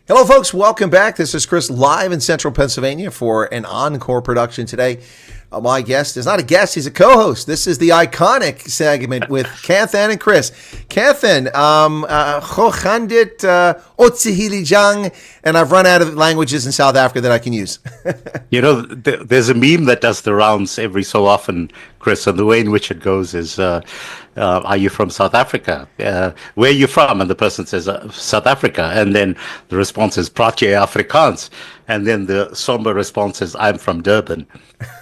Hello, folks. Welcome back. This is Chris live in Central Pennsylvania for an encore production today. My guest is not a guest, he's a co-host. This is the iconic segment with Kanthan and Chris. Kanthan, Chochandit Otsihili, and I've run out of languages in South Africa that I can use. There's a meme that does the rounds every so often, Chris, and the way in which it goes is, are you from South Africa? Where are you from? And the person says, South Africa. And then the response is, Praat jy Afrikaans? And then the somber response is, I'm from Durban,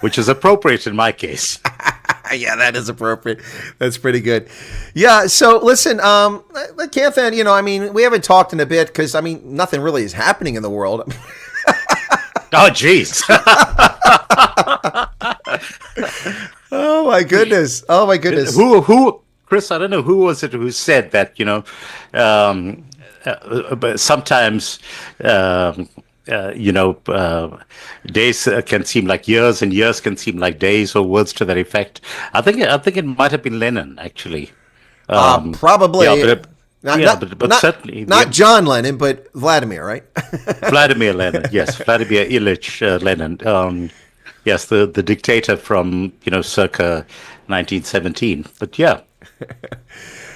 which is appropriate in my case. Yeah, that is appropriate. That's pretty good. Yeah, so listen, Kanthan, we haven't talked in a bit because, nothing really is happening in the world. Oh, jeez. Oh, my goodness. Who, Chris, I don't know, who was it who said that, but sometimes, days can seem like years and years can seem like days, or words to that effect. I think it might have been Lennon, actually. Probably. Yeah, but certainly. Not John Lennon, but Vladimir, right? Vladimir Lenin, yes. Vladimir Ilyich Lenin. Yes, the dictator from, circa 1917. But yeah.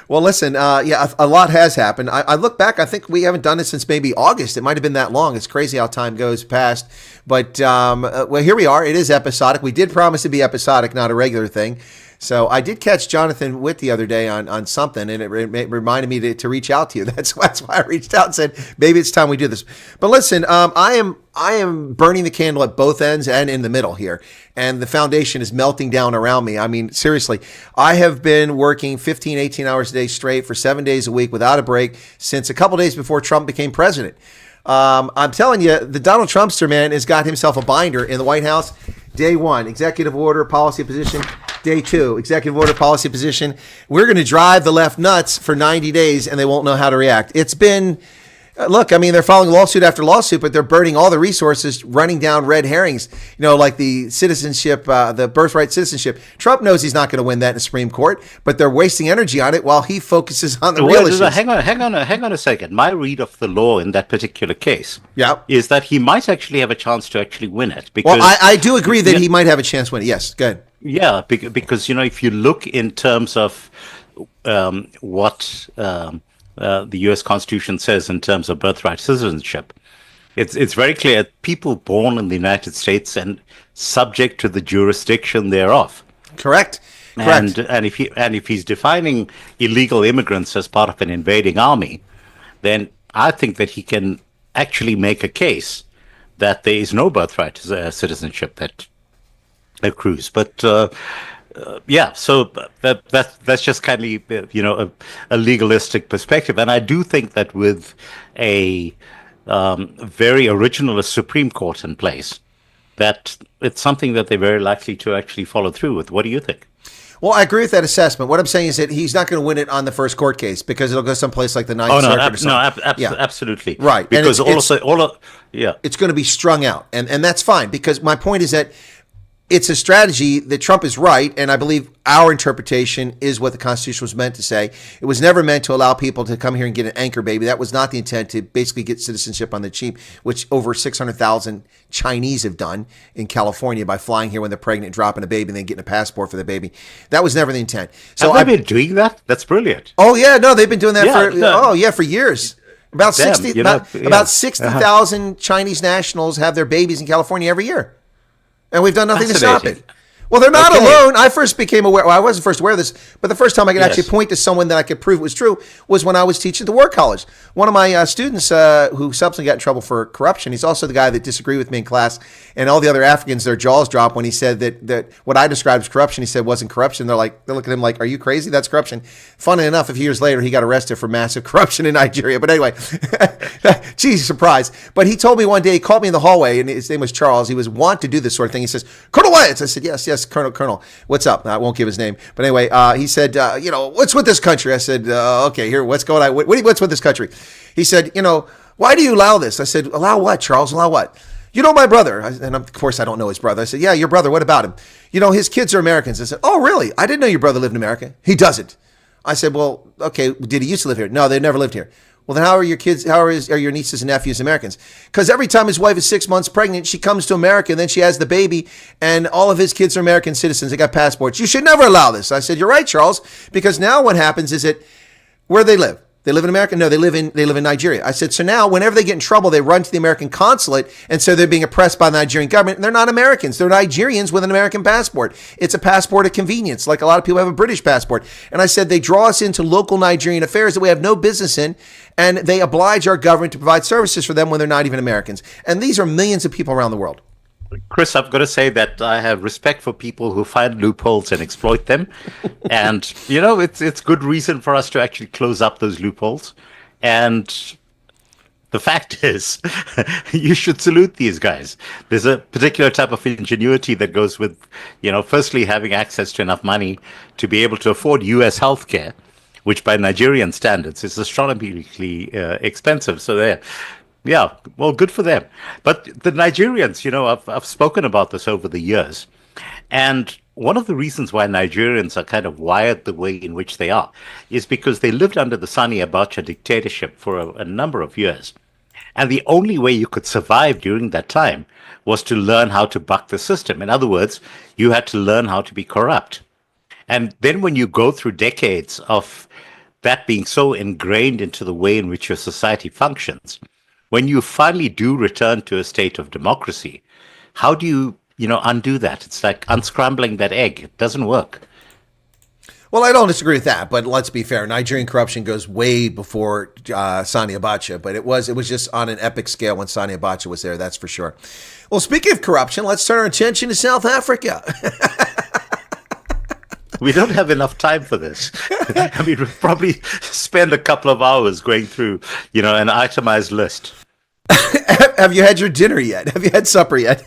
Well, listen, a lot has happened. I look back, I think we haven't done it since maybe August. It might have been that long. It's crazy how time goes past. But, here we are. It is episodic. We did promise to be episodic, not a regular thing. So I did catch Jonathan Witt the other day on something, and it reminded me to reach out to you. That's why I reached out and said, maybe it's time we do this. But listen, I am burning the candle at both ends and in the middle here, and the foundation is melting down around me. Seriously, I have been working 15, 18 hours a day straight for 7 days a week without a break since a couple days before Trump became president. I'm telling you, the Donald Trumpster, man, has got himself a binder in the White House. Day one, executive order, policy position. Day two, executive order, policy position. We're going to drive the left nuts for 90 days, and they won't know how to react. It's been, they're following lawsuit after lawsuit, but they're burning all the resources, running down red herrings, like the citizenship, the birthright citizenship. Trump knows he's not going to win that in the Supreme Court, but they're wasting energy on it while he focuses on the real issues. Hang on a second. My read of the law in that particular case is that he might actually have a chance to actually win it. Because, I do agree that he might have a chance to win it. Yes, go ahead. Yeah, because if you look in terms of what the U.S. Constitution says in terms of birthright citizenship, it's very clear people born in the United States and subject to the jurisdiction thereof. Correct. And if he's defining illegal immigrants as part of an invading army, then I think that he can actually make a case that there is no birthright citizenship that accrues. But so that's just kindly a legalistic perspective, and I do think that with a very originalist Supreme Court in place, that it's something that they're very likely to actually follow through with. What do you think? Well, I agree with that assessment. What I'm saying is that he's not going to win it on the first court case because it'll go someplace like the Ninth Circuit or something. Absolutely. Right. Because it's going to be strung out, and that's fine, because my point is that it's a strategy that Trump is right, and I believe our interpretation is what the Constitution was meant to say. It was never meant to allow people to come here and get an anchor baby. That was not the intent, to basically get citizenship on the cheap, which over 600,000 Chinese have done in California by flying here when they're pregnant, dropping a baby, and then getting a passport for the baby. That was never the intent. So have they been doing that? That's brilliant. Oh, yeah. No, they've been doing that for years. About 60,000 Chinese nationals have their babies in California every year. And we've done nothing to stop it. Well, they're not alone. I first became aware. Well, I wasn't first aware of this, but the first time I could actually point to someone that I could prove it was true was when I was teaching at the War College. One of my students who subsequently got in trouble for corruption, he's also the guy that disagreed with me in class, and all the other Africans, their jaws dropped when he said that what I described as corruption, he said wasn't corruption. They're looking at him like, are you crazy? That's corruption. Funny enough, a few years later, he got arrested for massive corruption in Nigeria. But anyway, geez, surprise. But he told me one day, he called me in the hallway, and his name was Charles. He was wont to do this sort of thing. He says, Colonel Wyatt. I said, yes, Colonel. What's up? I won't give his name. But anyway, he said, what's with this country? I said, okay, here, what's going on? What's with this country? He said, why do you allow this? I said, allow what, Charles? Allow what? My brother. And of course, I don't know his brother. I said, yeah, your brother. What about him? His kids are Americans. I said, oh, really? I didn't know your brother lived in America. He doesn't. I said, well, okay, did he used to live here? No, they never lived here. Well, then how are your kids, are your nieces and nephews Americans? Because every time his wife is 6 months pregnant, she comes to America and then she has the baby and all of his kids are American citizens. They got passports. You should never allow this. I said, you're right, Charles, because now what happens is that where they live? They live in America? No, they live in Nigeria. I said, so now whenever they get in trouble, they run to the American consulate and so they're being oppressed by the Nigerian government. And they're not Americans. They're Nigerians with an American passport. It's a passport of convenience, like a lot of people have a British passport. And I said, they draw us into local Nigerian affairs that we have no business in, and they oblige our government to provide services for them when they're not even Americans. And these are millions of people around the world. Chris, I've got to say that I have respect for people who find loopholes and exploit them. And, it's good reason for us to actually close up those loopholes. And the fact is, you should salute these guys. There's a particular type of ingenuity that goes with, firstly, having access to enough money to be able to afford U.S. healthcare, which by Nigerian standards is astronomically expensive. So yeah, well, good for them. But the Nigerians, I've spoken about this over the years. And one of the reasons why Nigerians are kind of wired the way in which they are is because they lived under the Sani Abacha dictatorship for a number of years. And the only way you could survive during that time was to learn how to buck the system. In other words, you had to learn how to be corrupt. And then when you go through decades of that being so ingrained into the way in which your society functions, when you finally do return to a state of democracy, how do you, undo that? It's like unscrambling that egg. It doesn't work. Well, I don't disagree with that, but let's be fair. Nigerian corruption goes way before Sani Abacha, but it was just on an epic scale when Sani Abacha was there, that's for sure. Well, speaking of corruption, let's turn our attention to South Africa. We don't have enough time for this. I mean, we'll probably spend a couple of hours going through, an itemized list. Have you had your dinner yet? Have you had supper yet?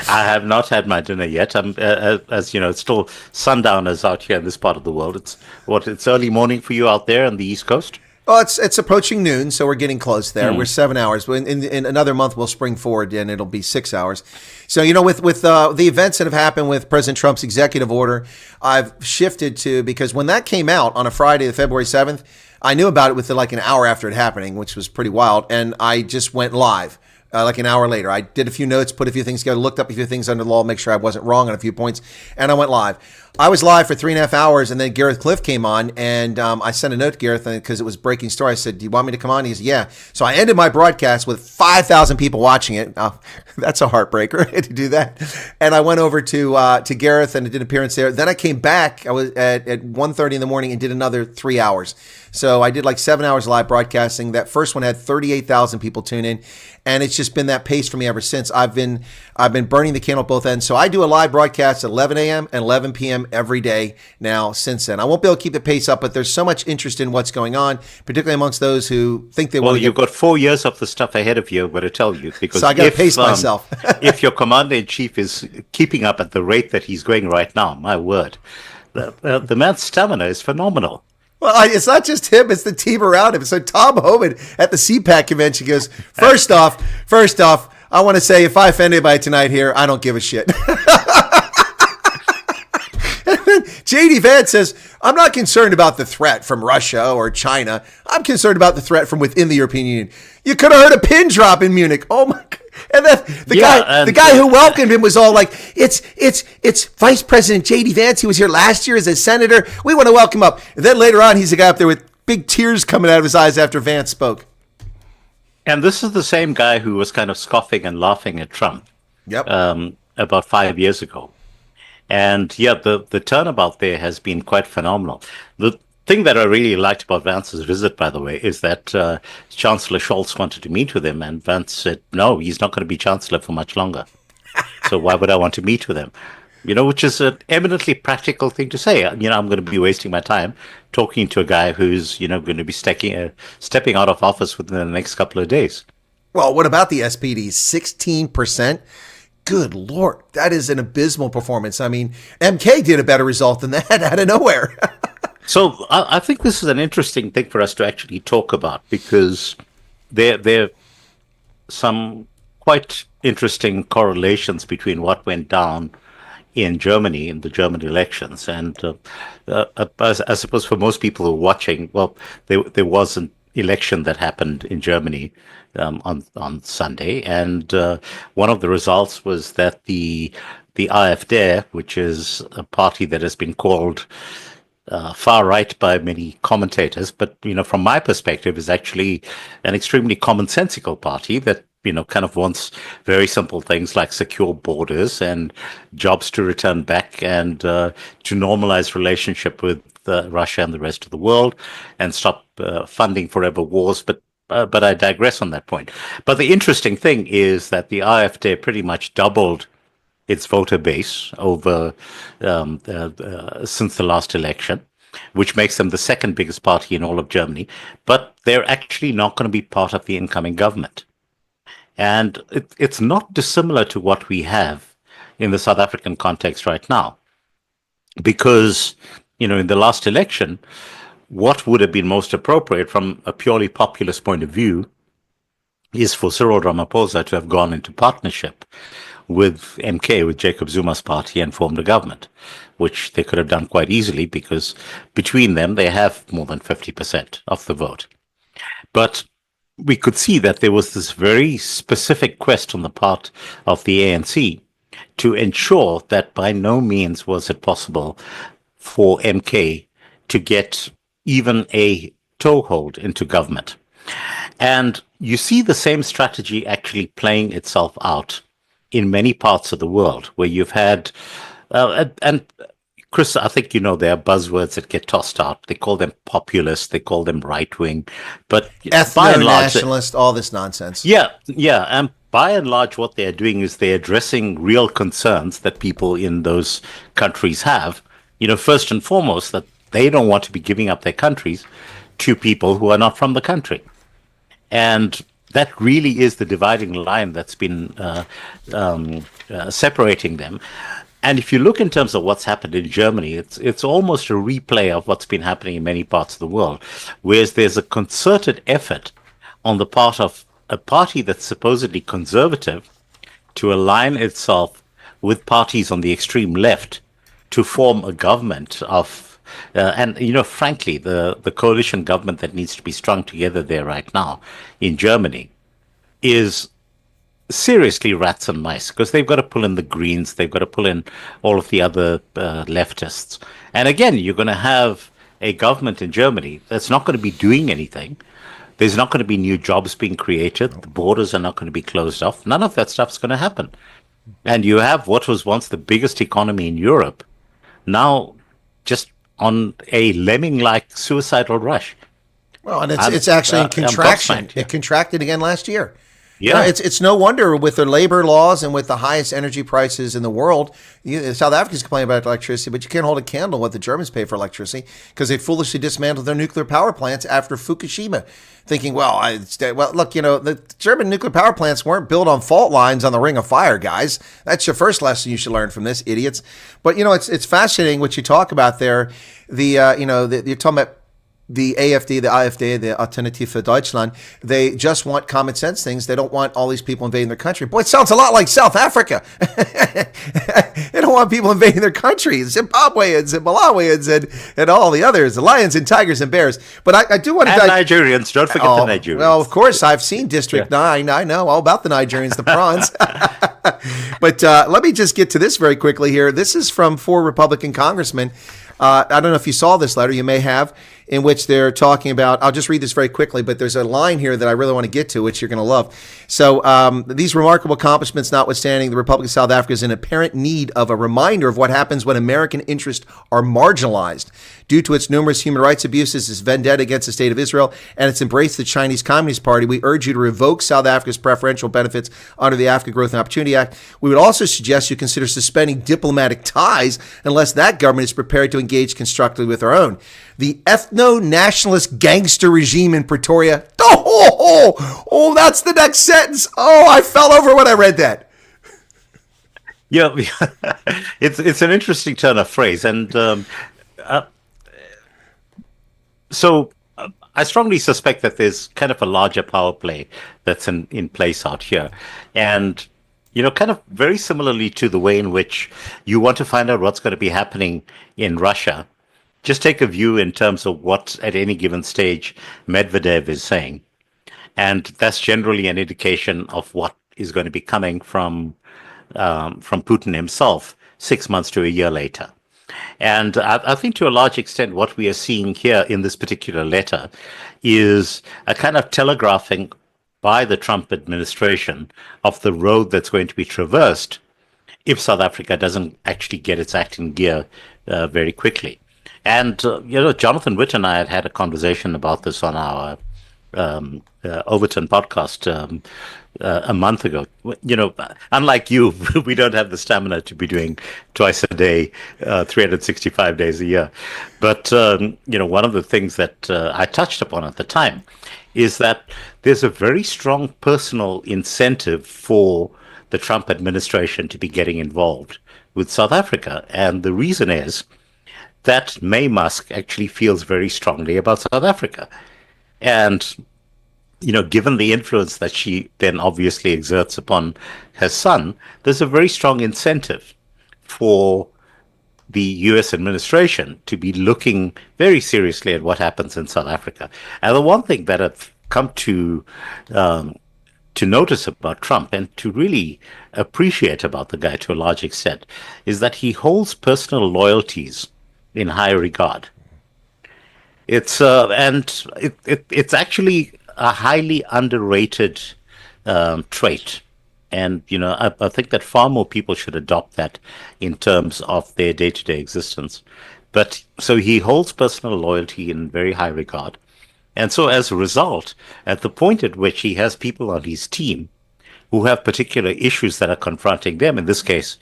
I have not had my dinner yet. I'm, as you know, it's still sundowners out here in this part of the world. It's early morning for you out there on the East Coast? Well, it's approaching noon, so we're getting close there. We're 7 hours. In another month, we'll spring forward, and it'll be 6 hours. So, with the events that have happened with President Trump's executive order, I've shifted to, because when that came out on a Friday, February 7th, I knew about it within like an hour after it happening, which was pretty wild, and I just went live. Like an hour later, I did a few notes, put a few things together, looked up a few things under the law, make sure I wasn't wrong on a few points, and I went live. I was live for 3.5 hours, and then Gareth Cliff came on, and I sent a note to Gareth because it was breaking story. I said, "Do you want me to come on?" He said, "Yeah." So I ended my broadcast with 5,000 people watching it. That's a heartbreaker to do that. And I went over to Gareth and did an appearance there. Then I came back. I was at 1:30 in the morning and did another 3 hours. So I did like 7 hours live broadcasting. That first one had 38,000 people tune in. And it's just been that pace for me ever since. I've been burning the candle at both ends. So I do a live broadcast at 11 a.m. and 11 p.m. every day now since then. I won't be able to keep the pace up, but there's so much interest in what's going on, particularly amongst those who think they want to. Well, you've got 4 years of the stuff ahead of you, I've got to tell you. Because so I got to pace myself. If your commander-in-chief is keeping up at the rate that he's going right now, my word, the man's stamina is phenomenal. Well, it's not just him; it's the team around him. So Tom Homan at the CPAC convention goes, First off, I want to say if I offend anybody tonight here, I don't give a shit." And then J.D. Vance says, "I'm not concerned about the threat from Russia or China. I'm concerned about the threat from within the European Union. You could have heard a pin drop in Munich. Oh my God." And then the guy who welcomed him was all like, it's Vice President J.D. Vance. He was here last year as a senator. We want to welcome him up. And then later on, he's a guy up there with big tears coming out of his eyes after Vance spoke. And this is the same guy who was kind of scoffing and laughing at Trump. Yep. About 5 years ago. And yeah, the turnabout there has been quite phenomenal. The thing that I really liked about Vance's visit, by the way, is that Chancellor Scholz wanted to meet with him, and Vance said, no, he's not going to be Chancellor for much longer. So why would I want to meet with him? Which is an eminently practical thing to say. I'm going to be wasting my time talking to a guy who's, going to be stepping out of office within the next couple of days. Well, what about the SPD? 16%? Good Lord, that is an abysmal performance. I mean, MK did a better result than that out of nowhere. So I think this is an interesting thing for us to actually talk about, because there are some quite interesting correlations between what went down in Germany in the German elections. And I suppose for most people who are watching, well, there wasn't election that happened in Germany on Sunday, and one of the results was that the AfD, which is a party that has been called far right by many commentators, but from my perspective, is actually an extremely commonsensical party that kind of wants very simple things like secure borders and jobs to return back, and to normalize relationship with Russia and the rest of the world, and stop funding forever wars. But I digress on that point. But the interesting thing is that the AfD pretty much doubled its voter base over since the last election, which makes them the second biggest party in all of Germany. But they're actually not going to be part of the incoming government. And it's not dissimilar to what we have in the South African context right now. Because, in the last election, what would have been most appropriate from a purely populist point of view is for Cyril Ramaphosa to have gone into partnership with MK, with Jacob Zuma's party, and formed a government, which they could have done quite easily because between them they have more than 50% of the vote. But we could see that there was this very specific quest on the part of the ANC to ensure that by no means was it possible for MK to get even a toehold into government. And you see the same strategy actually playing itself out in many parts of the world where you've had, and Chris, I think there are buzzwords that get tossed out. They call them populist, they call them right-wing, but by and large, ethno-nationalist, all this nonsense. Yeah, and by and large, what they're doing is they're addressing real concerns that people in those countries have. First and foremost, that they don't want to be giving up their countries to people who are not from the country. And that really is the dividing line that's been separating them. And if you look in terms of what's happened in Germany, it's almost a replay of what's been happening in many parts of the world, whereas there's a concerted effort on the part of a party that's supposedly conservative to align itself with parties on the extreme left to form a government of and frankly, the coalition government that needs to be strung together there right now in Germany is seriously rats and mice, because they've got to pull in the Greens, they've got to pull in all of the other leftists. And again, you're going to have a government in Germany that's not going to be doing anything. There's not going to be new jobs being created. The borders are not going to be closed off. None of that stuff's going to happen. And you have what was once the biggest economy in Europe now just on a lemming-like suicidal rush. Well, and it's actually in contraction. It contracted again last year. Yeah, it's no wonder with the labor laws and with the highest energy prices in the world. South Africans complain about electricity, but you can't hold a candle what the Germans pay for electricity because they foolishly dismantled their nuclear power plants after Fukushima, thinking, look, the German nuclear power plants weren't built on fault lines on the Ring of Fire, guys. That's your first lesson you should learn from this, idiots. But it's fascinating what you talk about there. You're talking about the AfD, the Alternative für Deutschland, they just want common sense things. They don't want all these people invading their country. Boy, it sounds a lot like South Africa. They don't want people invading their country. Zimbabweans and Malawians and all the others, the lions and tigers and bears. But I do want to... And Nigerians. Don't forget the Nigerians. Well, of course, I've seen District 9. I know all about the Nigerians, the prawns. But let me just get to this very quickly here. This is from 4 Republican congressmen. I don't know if you saw this letter. You may have, in which they're talking about, I'll just read this very quickly, but there's a line here that I really want to get to, which you're going to love. So these remarkable accomplishments notwithstanding, the Republic of South Africa is in apparent need of a reminder of what happens when American interests are marginalized. Due to its numerous human rights abuses, its vendetta against the state of Israel, and its embrace of the Chinese Communist Party, we urge you to revoke South Africa's preferential benefits under the Africa Growth and Opportunity Act. We would also suggest you consider suspending diplomatic ties unless that government is prepared to engage constructively with our own. The ethno-nationalist gangster regime in Pretoria. Oh, that's the next sentence. Oh, I fell over when I read that. Yeah, it's an interesting turn of phrase. And so I strongly suspect that there's kind of a larger power play that's in place out here. And, kind of very similarly to the way in which you want to find out what's going to be happening in Russia, just take a view in terms of what at any given stage Medvedev is saying. And that's generally an indication of what is going to be coming from Putin himself 6 months to a year later. And I think to a large extent, what we are seeing here in this particular letter is a kind of telegraphing by the Trump administration of the road that's going to be traversed if South Africa doesn't actually get its act in gear very quickly. And, Jonathan Witt and I had a conversation about this on our Overton podcast a month ago. Unlike you, we don't have the stamina to be doing twice a day, 365 days a year. But, one of the things that I touched upon at the time is that there's a very strong personal incentive for the Trump administration to be getting involved with South Africa. And the reason is that May Musk actually feels very strongly about South Africa. And, given the influence that she then obviously exerts upon her son, there's a very strong incentive for the U.S. administration to be looking very seriously at what happens in South Africa. And the one thing that I've come to notice about Trump and to really appreciate about the guy to a large extent is that he holds personal loyalties in high regard. It's it's actually a highly underrated trait, and I think that far more people should adopt that in terms of their day-to-day existence. But so he holds personal loyalty in very high regard, and so as a result, at the point at which he has people on his team who have particular issues that are confronting them, in this case,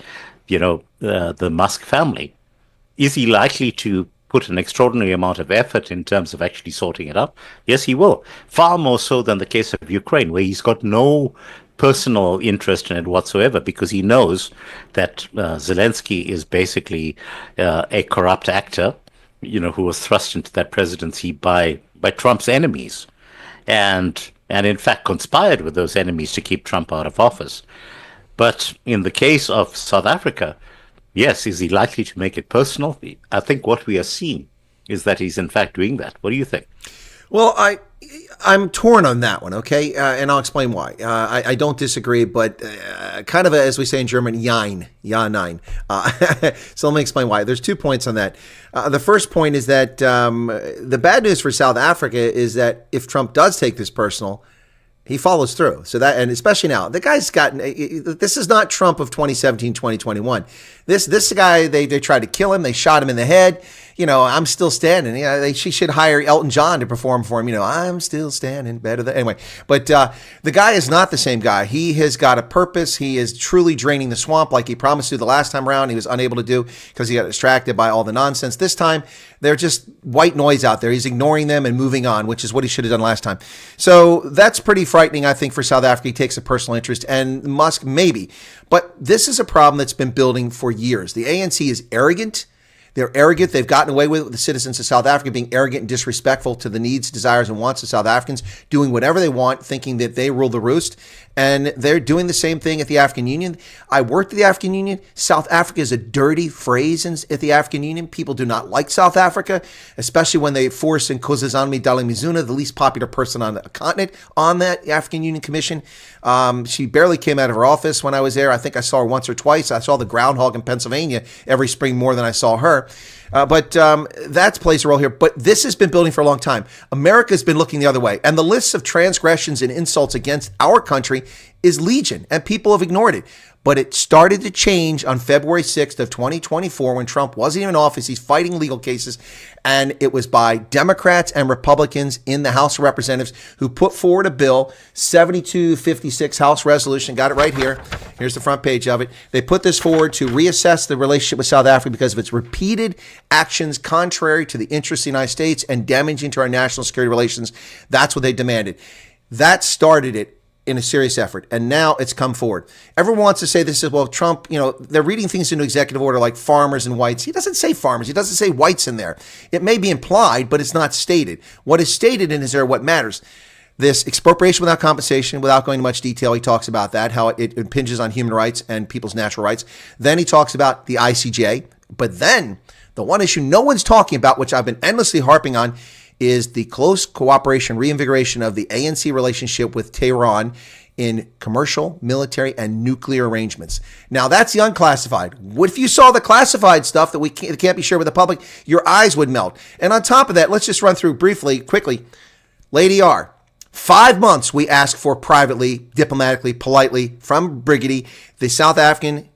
the Musk family, is he likely to put an extraordinary amount of effort in terms of actually sorting it out? Yes, he will. Far more so than the case of Ukraine, where he's got no personal interest in it whatsoever, because he knows that Zelensky is basically a corrupt actor, who was thrust into that presidency by Trump's enemies, and in fact conspired with those enemies to keep Trump out of office. But in the case of South Africa, yes, is he likely to make it personal? I think what we are seeing is that he's in fact doing that. What do you think? Well, I'm torn on that one, okay? And I'll explain why. I don't disagree, but kind of, as we say in German, ja, nein. So let me explain why. There's 2 points on that. The first point is that the bad news for South Africa is that if Trump does take this personal, he follows through. So that, and especially now, the guy's gotten, this is not Trump of 2017, 2021. This guy, they tried to kill him. They shot him in the head. I'm still standing. She should hire Elton John to perform for him. I'm still standing better than, anyway. But the guy is not the same guy. He has got a purpose. He is truly draining the swamp like he promised to the last time around. He was unable to do because he got distracted by all the nonsense. This time, they're just white noise out there. He's ignoring them and moving on, which is what he should have done last time. So that's pretty frightening, I think, for South Africa. He takes a personal interest, and Musk maybe. But this is a problem that's been building for years. The ANC is arrogant. They're arrogant. They've gotten away with the citizens of South Africa being arrogant and disrespectful to the needs, desires, and wants of South Africans, doing whatever they want, thinking that they rule the roost. And they're doing the same thing at the African Union. I worked at the African Union. South Africa is a dirty phrase at the African Union. People do not like South Africa, especially when they force Nkosazana Dlamini-Zuma, the least popular person on the continent, on that African Union Commission. She barely came out of her office when I was there. I think I saw her once or twice. I saw the groundhog in Pennsylvania every spring more than I saw her. But that plays a role here. But this has been building for a long time. America's been looking the other way. And the lists of transgressions and insults against our country is legion, and people have ignored it. But it started to change on February 6th of 2024 when Trump wasn't even in office. He's fighting legal cases. And it was by Democrats and Republicans in the House of Representatives who put forward a bill, 7256 House Resolution. Got it right here. Here's the front page of it. They put this forward to reassess the relationship with South Africa because of its repeated actions contrary to the interests of the United States and damaging to our national security relations. That's what they demanded. That started it in a serious effort. And now it's come forward. Everyone wants to say this is, well, Trump, they're reading things into executive order like farmers and whites. He doesn't say farmers. He doesn't say whites in there. It may be implied, but it's not stated. What is stated in is there what matters. This expropriation without compensation, without going into much detail, he talks about that, how it impinges on human rights and people's natural rights. Then he talks about the ICJ. But then The one issue no one's talking about, which I've been endlessly harping on, is the close cooperation, reinvigoration of the ANC relationship with Tehran in commercial, military, and nuclear arrangements. Now, that's the unclassified. What if you saw the classified stuff that can't be shared with the public? Your eyes would melt. And on top of that, let's just run through briefly, quickly. Lady R, 5 months we asked for privately, diplomatically, politely from Brigady, the South African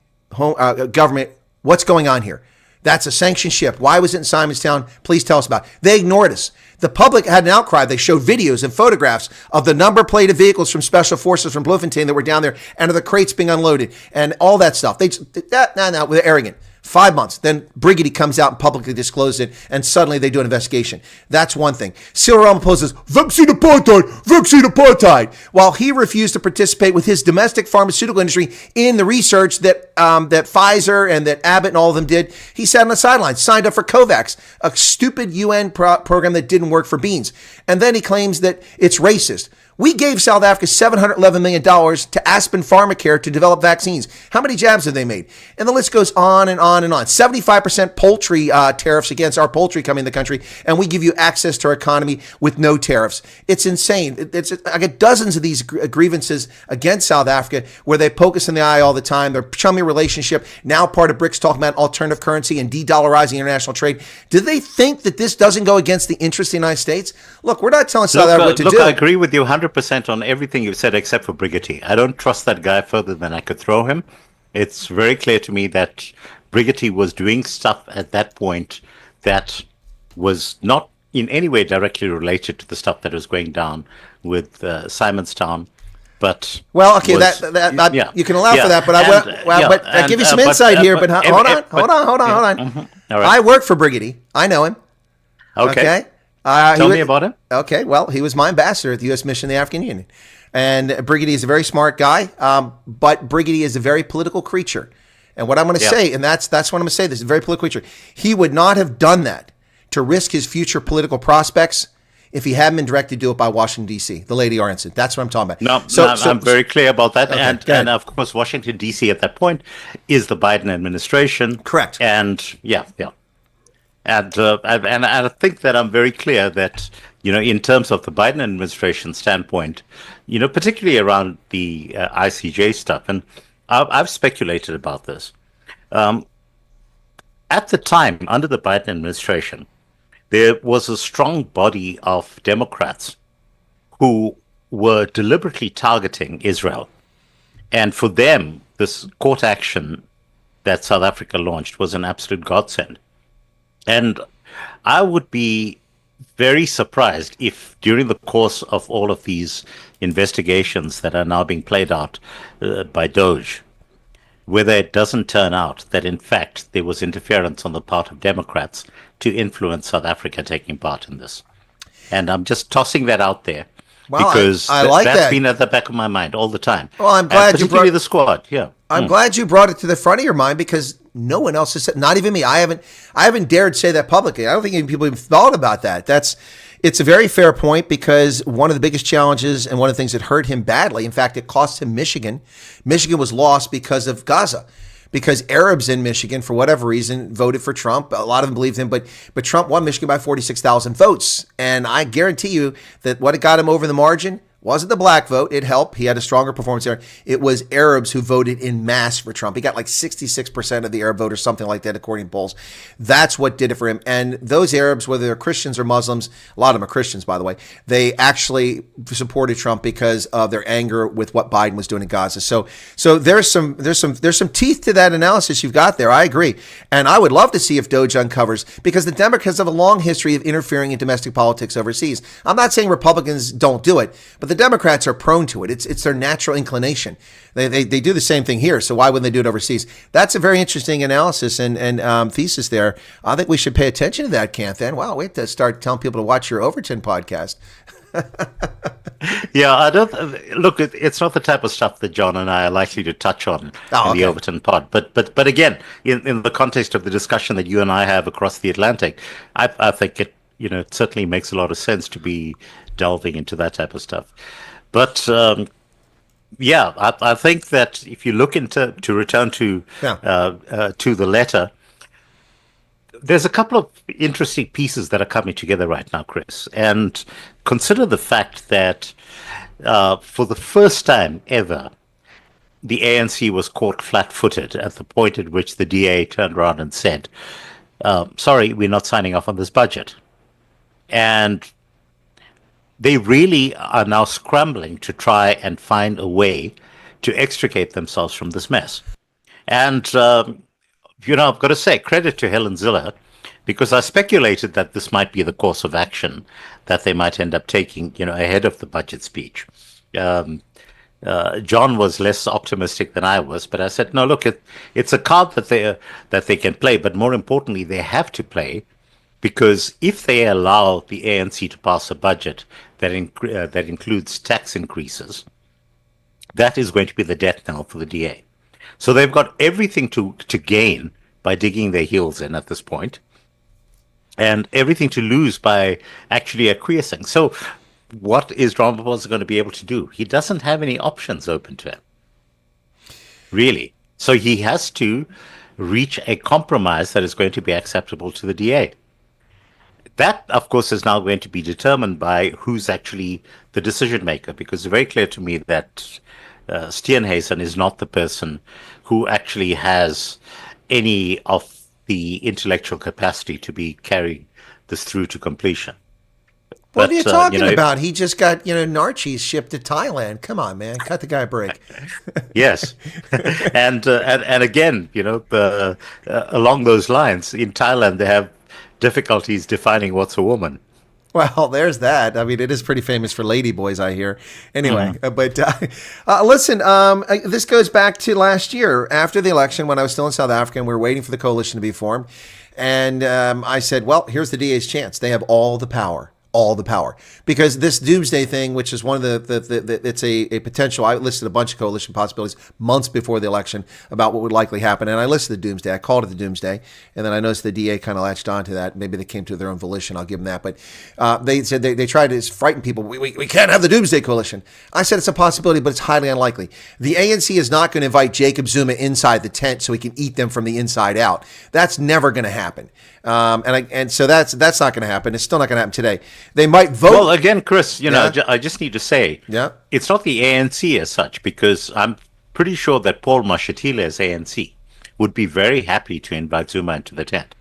government. What's going on here? That's a sanctioned ship. Why was it in Simonstown? Please tell us about it. They ignored us. The public had an outcry. They showed videos and photographs of the number plated vehicles from Special Forces from Bloemfontein that were down there and of the crates being unloaded and all that stuff. They're arrogant. 5 months. Then Brigady comes out and publicly discloses it, and suddenly they do an investigation. That's one thing. Cyril Ramaphosa says, vaccine apartheid, while he refused to participate with his domestic pharmaceutical industry in the research that Pfizer and that Abbott and all of them did. He sat on the sidelines, signed up for COVAX, a stupid UN program that didn't work for beans. And then he claims that it's racist. We gave South Africa $711 million to Aspen Pharmacare to develop vaccines. How many jabs have they made? And the list goes on and on and on. 75% poultry tariffs against our poultry coming in the country, and we give you access to our economy with no tariffs. It's insane. I get dozens of these grievances against South Africa where they poke us in the eye all the time. Their chummy relationship, now part of BRICS, talking about alternative currency and de-dollarizing international trade. Do they think that this doesn't go against the interest of the United States? Look, we're not telling South Africa what to do. Look, I agree with you 100% on everything you've said except for Brigady. I don't trust that guy further than I could throw him. It's very clear to me that Brigady was doing stuff at that point that was not in any way directly related to the stuff that was going down with Simonstown. But well, okay, yeah. You can allow for that, but I give you some insight here. But hold on. Mm-hmm. All right. I work for Brigady. I know him. Okay. Tell me about him. Okay, well, he was my ambassador at the U.S. Mission in the African Union. And Brigady is a very smart guy, but Brigady is a very political creature. And what I'm going to say, and that's what I'm going to say, this is a very political creature. He would not have done that to risk his future political prospects if he hadn't been directed to do it by Washington, D.C., the Lady R incident. That's what I'm talking about. No, I'm very clear about that. Okay, and of course, Washington, D.C. at that point is the Biden administration. Correct. And And I think that I'm very clear that, in terms of the Biden administration standpoint, particularly around the ICJ stuff, and I've speculated about this. At the time, under the Biden administration, there was a strong body of Democrats who were deliberately targeting Israel. And for them, this court action that South Africa launched was an absolute godsend. And I would be very surprised if during the course of all of these investigations that are now being played out by DOJ, whether it doesn't turn out that in fact there was interference on the part of Democrats to influence South Africa taking part in this. And I'm just tossing that out there. Well, because I like that's that. been at the back of my mind all the time. Well, I'm glad you brought the squad. Yeah, I'm glad you brought it to the front of your mind because no one else has said. Not even me. I haven't dared say that publicly. I don't think even people even thought about that. It's a very fair point because one of the biggest challenges and one of the things that hurt him badly, in fact, it cost him Michigan. Michigan was lost because of Gaza. Because Arabs in Michigan, for whatever reason, voted for Trump. A lot of them believed him, but Trump won Michigan by 46,000 votes. And I guarantee you that what got him over the margin wasn't the black vote. It helped. He had a stronger performance there. It was Arabs who voted in mass for Trump. He got like 66% of the Arab voters, something like that, according to polls. That's what did it for him. And those Arabs, whether they're Christians or Muslims, a lot of them are Christians, by the way, they actually supported Trump because of their anger with what Biden was doing in Gaza. So there's some teeth to that analysis you've got there. I agree. And I would love to see if DOJ uncovers, because the Democrats have a long history of interfering in domestic politics overseas. I'm not saying Republicans don't do it, but the Democrats are prone to it. It's their natural inclination. They do the same thing here. So why wouldn't they do it overseas? That's a very interesting analysis and thesis there. I think we should pay attention to that, Kanthan. Wow, we have to start telling people to watch your Overton podcast. Yeah, I don't look. It's not the type of stuff that John and I are likely to touch on in the Overton pod. But again, in the context of the discussion that you and I have across the Atlantic, I think it it certainly makes a lot of sense to be delving into that type of stuff. But I think that if you look to return to the letter, there's a couple of interesting pieces that are coming together right now, Chris. And consider the fact that for the first time ever, the ANC was caught flat-footed at the point at which the DA turned around and said, sorry, we're not signing off on this budget. And they really are now scrambling to try and find a way to extricate themselves from this mess. And, I've got to say, credit to Helen Ziller, because I speculated that this might be the course of action that they might end up taking, ahead of the budget speech. John was less optimistic than I was, but I said, no, look, it's a card that they can play, but more importantly, they have to play, because if they allow the ANC to pass a budget that includes tax increases, that is going to be the death knell for the DA. So they've got everything to gain by digging their heels in at this point, and everything to lose by actually acquiescing. So what is Ramaphosa going to be able to do? He doesn't have any options open to him, really. So he has to reach a compromise that is going to be acceptable to the DA. That, of course, is now going to be determined by who's actually the decision maker, because it's very clear to me that Steenhuisen is not the person who actually has any of the intellectual capacity to be carrying this through to completion. What are you talking about? He just got, Narchis shipped to Thailand. Come on, man. Cut the guy a break. Yes. and again, along those lines, in Thailand, they have difficulties defining what's a woman. Well, there's that. I mean, it is pretty famous for ladyboys, I hear. Anyway, but listen, this goes back to last year after the election when I was still in South Africa and we were waiting for the coalition to be formed. And I said, well, here's the DA's chance. They have all the power. Because this doomsday thing, which is one of it's a potential. I listed a bunch of coalition possibilities months before the election about what would likely happen, and I listed the doomsday. I called it the doomsday, and then I noticed the DA kind of latched onto that. Maybe they came to their own volition. I'll give them that, but they said they tried to frighten people. We can't have the doomsday coalition. I said it's a possibility, but it's highly unlikely. The ANC is not going to invite Jacob Zuma inside the tent so he can eat them from the inside out. That's never going to happen. And so that's not going to happen. It's still not going to happen today. They might vote. Well, again, Chris, I just need to say, it's not the ANC as such, because I'm pretty sure that Paul Mashatile's ANC would be very happy to invite Zuma into the tent.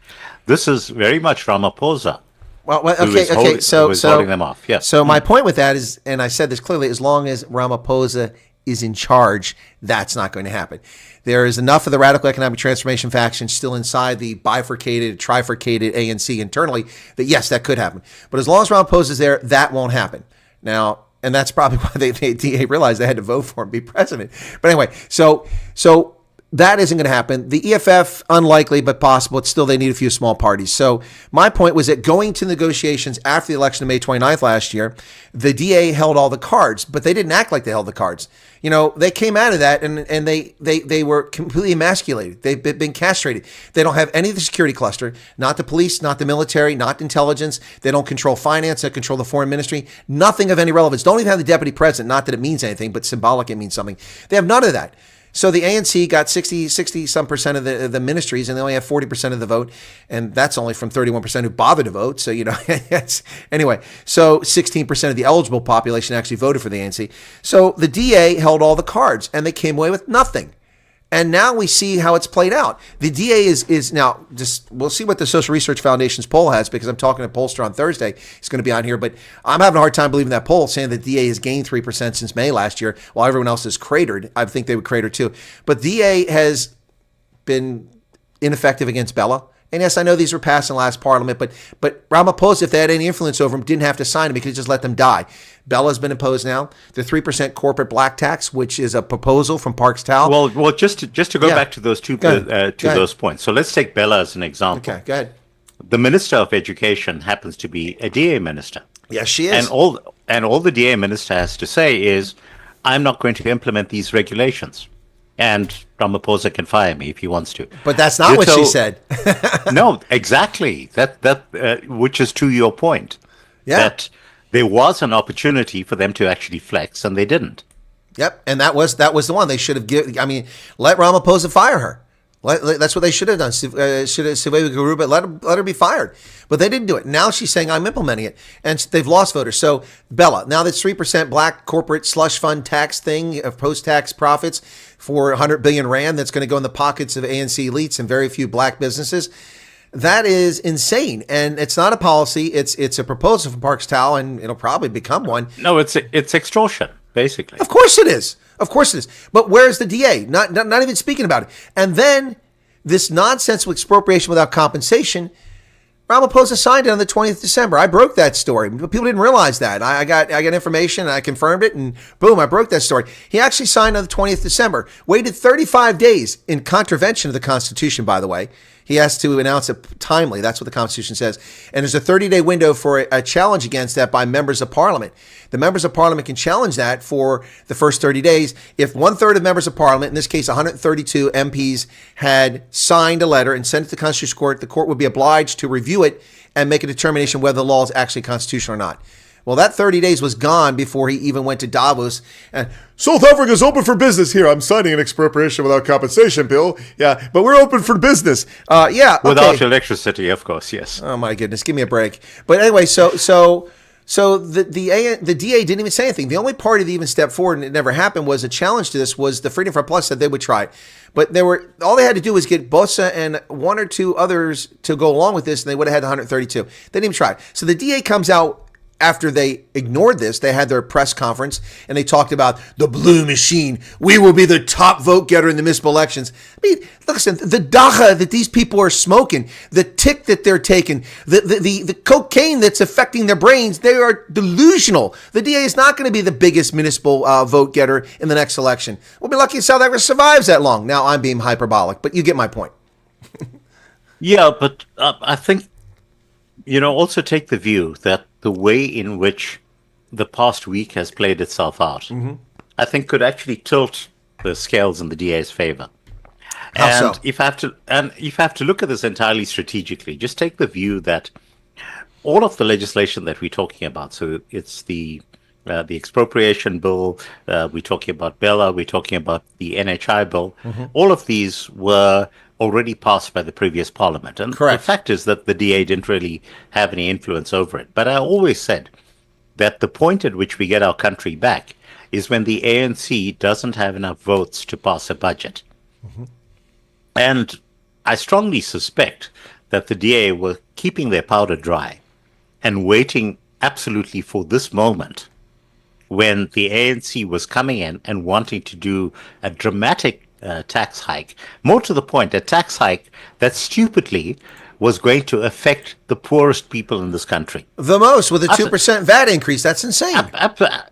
This is very much Ramaphosa. Well, okay. So holding them off. Yeah. So my point with that is, and I said this clearly, as long as Ramaphosa is in charge, that's not going to happen. There is enough of the radical economic transformation faction still inside the bifurcated, trifurcated ANC internally that, yes, that could happen. But as long as Ramaphosa is there, that won't happen. Now, and that's probably why the DA realized they had to vote for him to be president. But anyway, so that isn't going to happen. The EFF, unlikely, but possible. It's still, they need a few small parties. So my point was that going to negotiations after the election of May 29th last year, the DA held all the cards, but they didn't act like they held the cards. They came out of that and they were completely emasculated. They've been castrated. They don't have any of the security cluster, not the police, not the military, not intelligence. They don't control finance. They control the foreign ministry. Nothing of any relevance. Don't even have the deputy president. Not that it means anything, but symbolic, it means something. They have none of that. So the ANC got 60 some percent of the ministries, and they only have 40% of the vote. And that's only from 31% who bothered to vote. So, anyway, so 16% of the eligible population actually voted for the ANC. So the DA held all the cards and they came away with nothing. And now we see how it's played out. The DA is now we'll see what the Social Research Foundation's poll has, because I'm talking to a pollster on Thursday. He's going to be on here, but I'm having a hard time believing that poll, saying that the DA has gained 3% since May last year, while everyone else has cratered. I think they would crater too. But DA has been ineffective against Bella. And yes, I know these were passed in the last parliament, but Ramaphosa, if they had any influence over them, didn't have to sign them. He could just let them die. Bella's been imposed now. The 3% corporate black tax, which is a proposal from Parks Tao. Well, just to go back to those those points. So let's take Bella as an example. Okay, go ahead. The Minister of Education happens to be a DA minister. Yes, she is. And all the DA minister has to say is, I'm not going to implement these regulations. And Ramaphosa can fire me if he wants to. But that's not what she said. No, exactly. That which is to your point. Yeah. That there was an opportunity for them to actually flex, and they didn't. Yep, and that was the one they should have given. I mean, let Ramaphosa fire her. That's what they should have done. Siveva Garuba, let her be fired. But they didn't do it. Now she's saying, I'm implementing it. And they've lost voters. So, Bella, now this 3% black corporate slush fund tax thing of post-tax profits for 100 billion rand that's going to go in the pockets of ANC elites and very few black businesses, that is insane. And it's not a policy. It's a proposal from Parks Tao, and it'll probably become one. No, it's extortion, basically. Of course it is. Of course it is. But where's the DA? Not even speaking about it. And then this nonsensical expropriation without compensation, Ramaphosa signed it on the 20th of December. I broke that story. But people didn't realize that. I got information, and I confirmed it, and boom, I broke that story. He actually signed on the 20th of December. Waited 35 days in contravention of the Constitution, by the way. He has to announce it timely. That's what the Constitution says. And there's a 30-day window for a challenge against that by members of Parliament. The members of Parliament can challenge that for the first 30 days. If 1/3 of members of Parliament, in this case 132 MPs, had signed a letter and sent it to the Constitutional Court, the court would be obliged to review it and make a determination whether the law is actually constitutional or not. Well, that 30 days was gone before he even went to Davos. And South Africa's open for business here. I'm signing an expropriation without compensation bill. Yeah, but we're open for business. Yeah, okay. Without electricity, of course, yes. Oh my goodness, give me a break. But anyway, so the DA didn't even say anything. The only party that even stepped forward, and it never happened, was a challenge to this. Was the Freedom Front Plus said they would try it, but all they had to do was get Bosa and one or two others to go along with this, and they would have had 132. They didn't even try. So the DA comes out. After they ignored this, they had their press conference and they talked about the blue machine. We will be the top vote getter in the municipal elections. I mean, listen, the dacha that these people are smoking, the tick that they're taking, the cocaine that's affecting their brains, they are delusional. The DA is not going to be the biggest municipal vote getter in the next election. We'll be lucky if South Africa survives that long. Now, I'm being hyperbolic, but you get my point. Yeah, but I think, also take the view that the way in which the past week has played itself out, I think could actually tilt the scales in the DA's favor. How so? If I have to look at this entirely strategically, just take the view that all of the legislation that we're talking about, so it's the expropriation bill, we're talking about Bella, we're talking about the NHI bill, all of these were already passed by the previous parliament. And Correct. The fact is that the DA didn't really have any influence over it. But I always said that the point at which we get our country back is when the ANC doesn't have enough votes to pass a budget. And I strongly suspect that the DA were keeping their powder dry and waiting absolutely for this moment when the ANC was coming in and wanting to do a dramatic tax hike. More to the point, a tax hike that stupidly was going to affect the poorest people in this country. The most, with a 2% VAT increase. That's insane.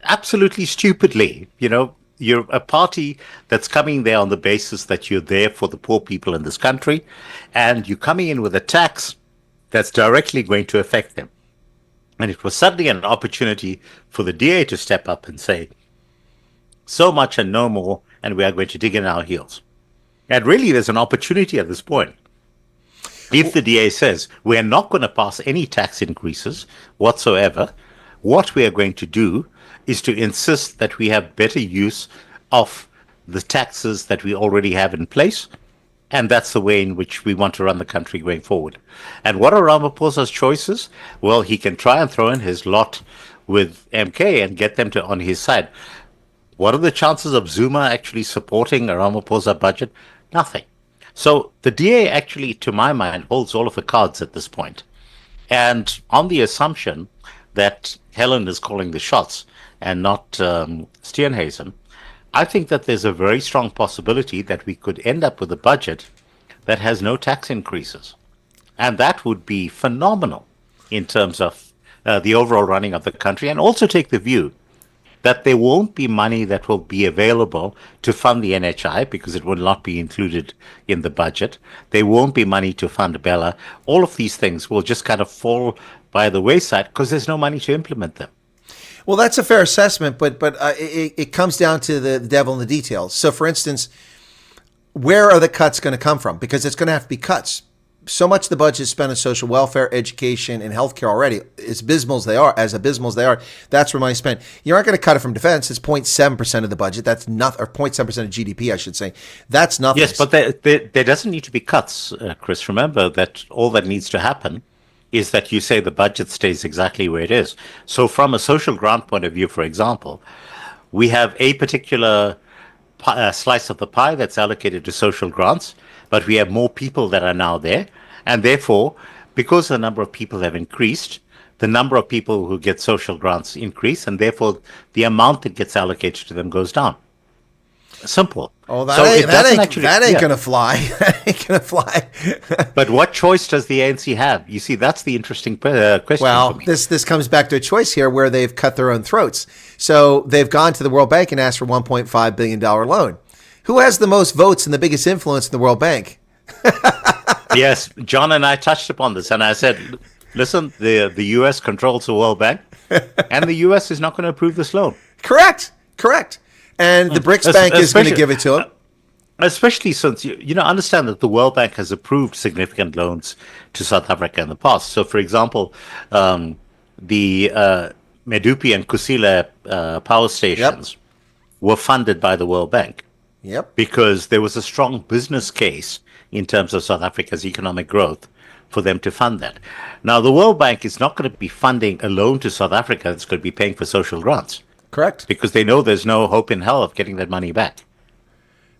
Absolutely stupidly. You're a party that's coming there on the basis that you're there for the poor people in this country, and you're coming in with a tax that's directly going to affect them. And it was suddenly an opportunity for the DA to step up and say, so much and no more, and we are going to dig in our heels. And really, there's an opportunity at this point. If the DA says, we are not going to pass any tax increases whatsoever, what we are going to do is to insist that we have better use of the taxes that we already have in place. And that's the way in which we want to run the country going forward. And what are Ramaphosa's choices? Well, he can try and throw in his lot with MK and get them on his side. What are the chances of Zuma actually supporting a Ramaphosa budget? Nothing. So the DA actually, to my mind, holds all of the cards at this point. And on the assumption that Helen is calling the shots and not Steenhuisen, I think that there's a very strong possibility that we could end up with a budget that has no tax increases. And that would be phenomenal in terms of the overall running of the country. And also take the view that there won't be money that will be available to fund the NHI because it will not be included in the budget. There won't be money to fund Bella. All of these things will just kind of fall by the wayside because there's no money to implement them. Well, that's a fair assessment, but it comes down to the devil in the details. So, for instance, where are the cuts going to come from? Because it's going to have to be cuts. so much of the budget is spent on social welfare, education, and healthcare already. As abysmal as they are, that's where money's spent. You aren't going to cut it from defense. It's 0.7% of the budget. That's nothing, or 0.7% of GDP, I should say. That's nothing. Yes, but there doesn't need to be cuts, Chris. Remember that all that needs to happen is that you say the budget stays exactly where it is. So from a social grant point of view, for example, we have a particular slice of the pie that's allocated to social grants, but we have more people that are now there. And therefore, because the number of people have increased, the number of people who get social grants increase, and therefore the amount that gets allocated to them goes down. Simple. Oh, that ain't gonna fly. That ain't gonna fly. But what choice does the ANC have? You see, that's the interesting question. Well, for me. this comes back to a choice here where they've cut their own throats. So they've gone to the World Bank and asked for $1.5 billion loan. Who has the most votes and the biggest influence in the World Bank? Yes, John and I touched upon this, and I said, listen, the U.S. controls the World Bank, and the U.S. is not going to approve this loan. Correct. And the BRICS Bank is going to give it to them. Especially since, understand that the World Bank has approved significant loans to South Africa in the past. So, for example, the Medupi and Kusile power stations were funded by the World Bank. Yep. Because there was a strong business case in terms of South Africa's economic growth for them to fund that. Now, the World Bank is not going to be funding a loan to South Africa. It's going to be paying for social grants. Correct. Because they know there's no hope in hell of getting that money back.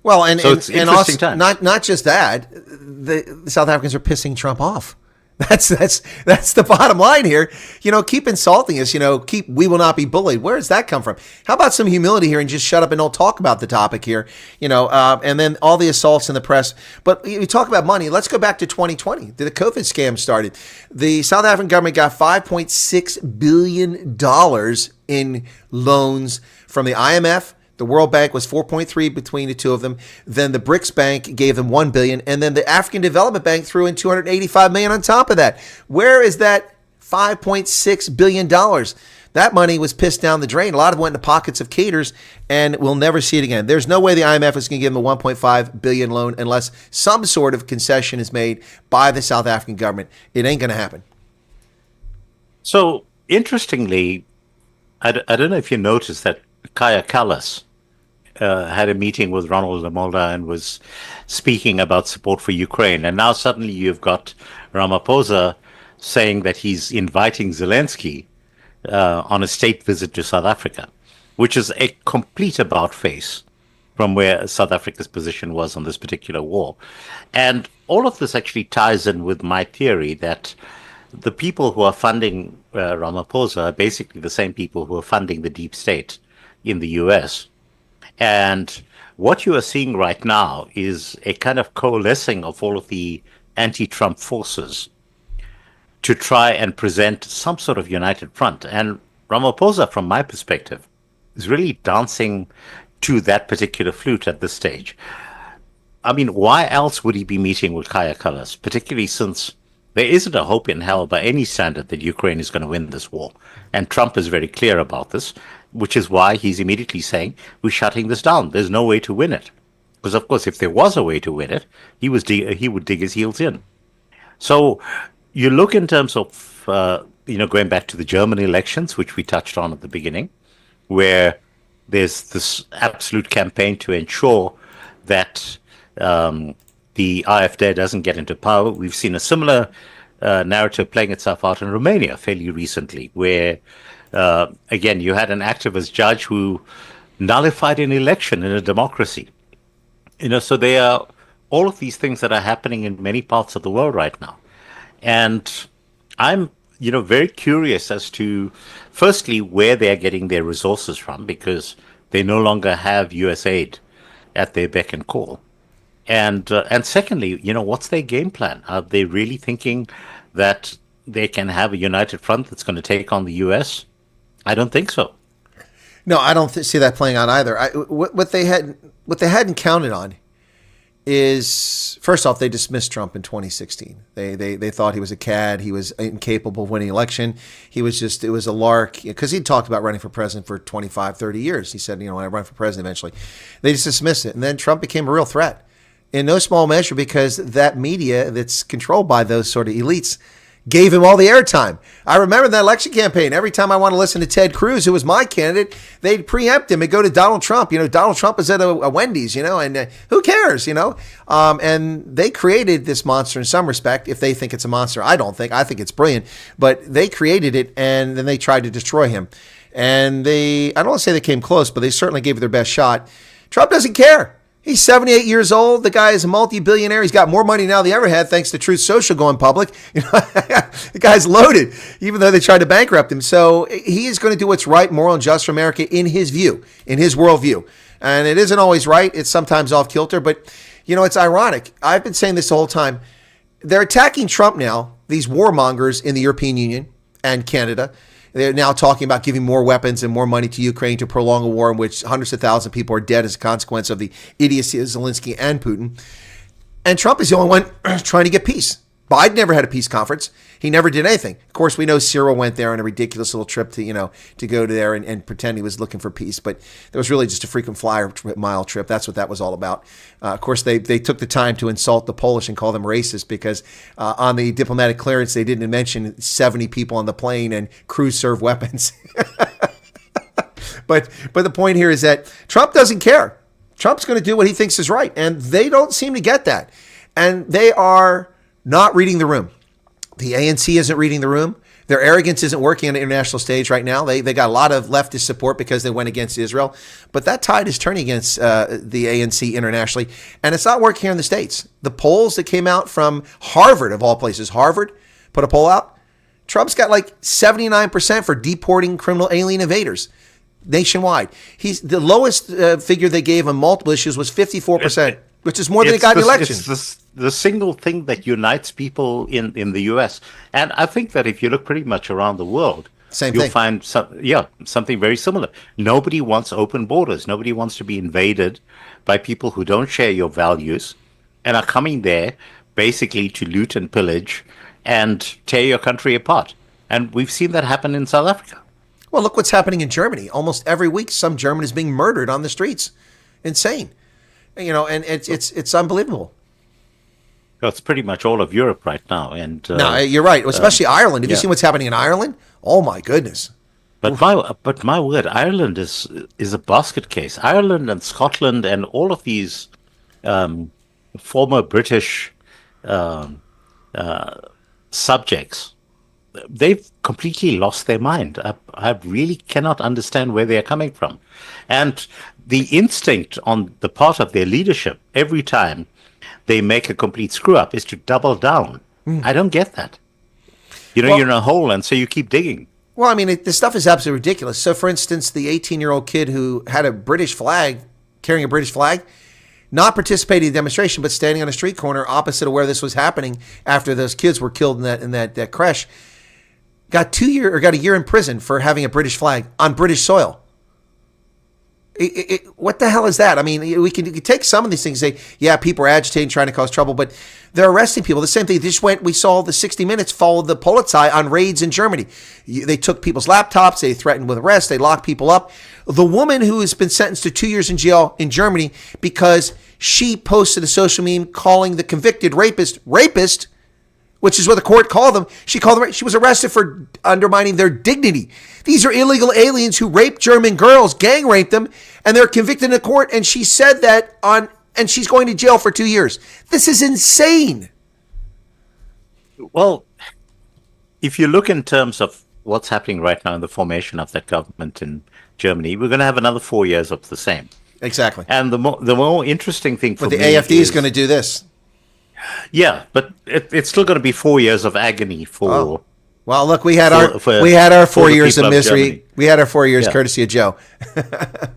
Well, and so it's interesting also, times. not just that, the South Africans are pissing Trump off. That's the bottom line here. Keep insulting us. We will not be bullied. Where does that come from? How about some humility here and just shut up and don't talk about the topic here? And then all the assaults in the press. But we talk about money. Let's go back to 2020. The COVID scam started. The South African government got $5.6 billion in loans from the IMF. The World Bank was 4.3 between the two of them. Then the BRICS Bank gave them $1 billion, and then the African Development Bank threw in $285 million on top of that. Where is that $5.6 billion? That money was pissed down the drain. A lot of it went into pockets of cadres, and we'll never see it again. There's no way the IMF is going to give them a $1.5 billion loan unless some sort of concession is made by the South African government. It ain't going to happen. So, interestingly, I don't know if you noticed that Kaya Kallas had a meeting with Ronald Lamola and was speaking about support for Ukraine. And now suddenly you've got Ramaphosa saying that he's inviting Zelensky on a state visit to South Africa, which is a complete about-face from where South Africa's position was on this particular war. And all of this actually ties in with my theory that the people who are funding Ramaphosa are basically the same people who are funding the deep state in the US. And what you are seeing right now is a kind of coalescing of all of the anti-Trump forces to try and present some sort of united front. And Ramaphosa, from my perspective, is really dancing to that particular flute at this stage. I mean, why else would he be meeting with Kaya Kallas, particularly since there isn't a hope in hell by any standard that Ukraine is going to win this war. And Trump is very clear about this, which is why he's immediately saying, we're shutting this down. There's no way to win it. Because, of course, if there was a way to win it, he would dig his heels in. So you look in terms of, going back to the German elections, which we touched on at the beginning, where there's this absolute campaign to ensure that the AfD doesn't get into power. We've seen a similar narrative playing itself out in Romania fairly recently, where, again, you had an activist judge who nullified an election in a democracy. So there are all of these things that are happening in many parts of the world right now. And I'm, very curious as to, firstly, where they're getting their resources from, because they no longer have US aid at their beck and call. And secondly, what's their game plan? Are they really thinking that they can have a united front that's going to take on the U.S.? I don't think so. No, I don't see that playing out either. What they hadn't counted on is, first off, they dismissed Trump in 2016. They thought he was a cad. He was incapable of winning an election. It was a lark, because he talked about running for president for 25, 30 years. He said, when I run for president eventually. They just dismissed it. And then Trump became a real threat. in no small measure because that media that's controlled by those sort of elites gave him all the airtime. I remember that election campaign. Every time I want to listen to Ted Cruz, who was my candidate, they'd preempt him and go to Donald Trump. Donald Trump is at a Wendy's, and who cares, and they created this monster in some respect. If they think it's a monster, I think it's brilliant, but they created it and then they tried to destroy him. And I don't want to say they came close, but they certainly gave it their best shot. Trump doesn't care. He's 78 years old. The guy is a multi-billionaire. He's got more money now than he ever had thanks to Truth Social going public. The guy's loaded, even though they tried to bankrupt him. So he is going to do what's right, moral, and just for America in his view, in his worldview. And it isn't always right. It's sometimes off kilter. But, it's ironic. I've been saying this the whole time. They're attacking Trump now, these warmongers in the European Union and Canada. They're now talking about giving more weapons and more money to Ukraine to prolong a war in which hundreds of thousands of people are dead as a consequence of the idiocy of Zelensky and Putin. And Trump is the only one trying to get peace. Biden never had a peace conference. He never did anything. Of course, we know Cyril went there on a ridiculous little trip to go to there and pretend he was looking for peace. But that was really just a frequent flyer mile trip. That's what that was all about. Of course, they took the time to insult the Polish and call them racist because on the diplomatic clearance, they didn't mention 70 people on the plane and crews serve weapons. But the point here is that Trump doesn't care. Trump's going to do what he thinks is right. And they don't seem to get that. And they are not reading the room. The ANC isn't reading the room. Their arrogance isn't working on the international stage right now. They got a lot of leftist support because they went against Israel. But that tide is turning against the ANC internationally. And it's not working here in the States. The polls that came out from Harvard, of all places, Harvard put a poll out. Trump's got like 79% for deporting criminal alien invaders nationwide. The lowest figure they gave on multiple issues was 54%, which is more than he got in the election. It's the single thing that unites people in the U.S. And I think that if you look pretty much around the world, you'll find something very similar. Nobody wants open borders. Nobody wants to be invaded by people who don't share your values and are coming there basically to loot and pillage and tear your country apart. And we've seen that happen in South Africa. Well, look what's happening in Germany. Almost every week, some German is being murdered on the streets. Insane. And it's unbelievable. Well, it's pretty much all of Europe right now. And no, you're right. Especially Ireland. Have you seen what's happening in Ireland? Oh my goodness. But my word, Ireland is a basket case. Ireland and Scotland and all of these former British subjects, they've completely lost their mind. I really cannot understand where they're coming from. And the instinct on the part of their leadership every time they make a complete screw up is to double down. I don't get that. You're in a hole, and so you keep digging. Well, I mean, this stuff is absolutely ridiculous. So, for instance, the 18-year-old kid who had a British flag, carrying a British flag, not participating in the demonstration, but standing on a street corner opposite of where this was happening after those kids were killed in that crash, got a year in prison for having a British flag on British soil. What the hell is that? I mean, we can take some of these things and say, yeah, people are agitating, trying to cause trouble, but they're arresting people. The same thing. We saw the 60 Minutes follow the Polizei on raids in Germany. They took people's laptops. They threatened with arrest. They locked people up. The woman who has been sentenced to 2 years in jail in Germany because she posted a social meme calling the convicted rapist, which is what the court called them. She was arrested for undermining their dignity. These are illegal aliens who raped German girls, gang raped them, and they're convicted in court. And she said that and she's going to jail for 2 years. This is insane. Well, if you look in terms of what's happening right now in the formation of that government in Germany, we're going to have another 4 years of the same. Exactly. And the more interesting thing for me the AfD is going to do this. Yeah, but it's still going to be 4 years of agony for. Oh. Well, look, we had our 4 years of misery. We had our 4 years courtesy of Joe.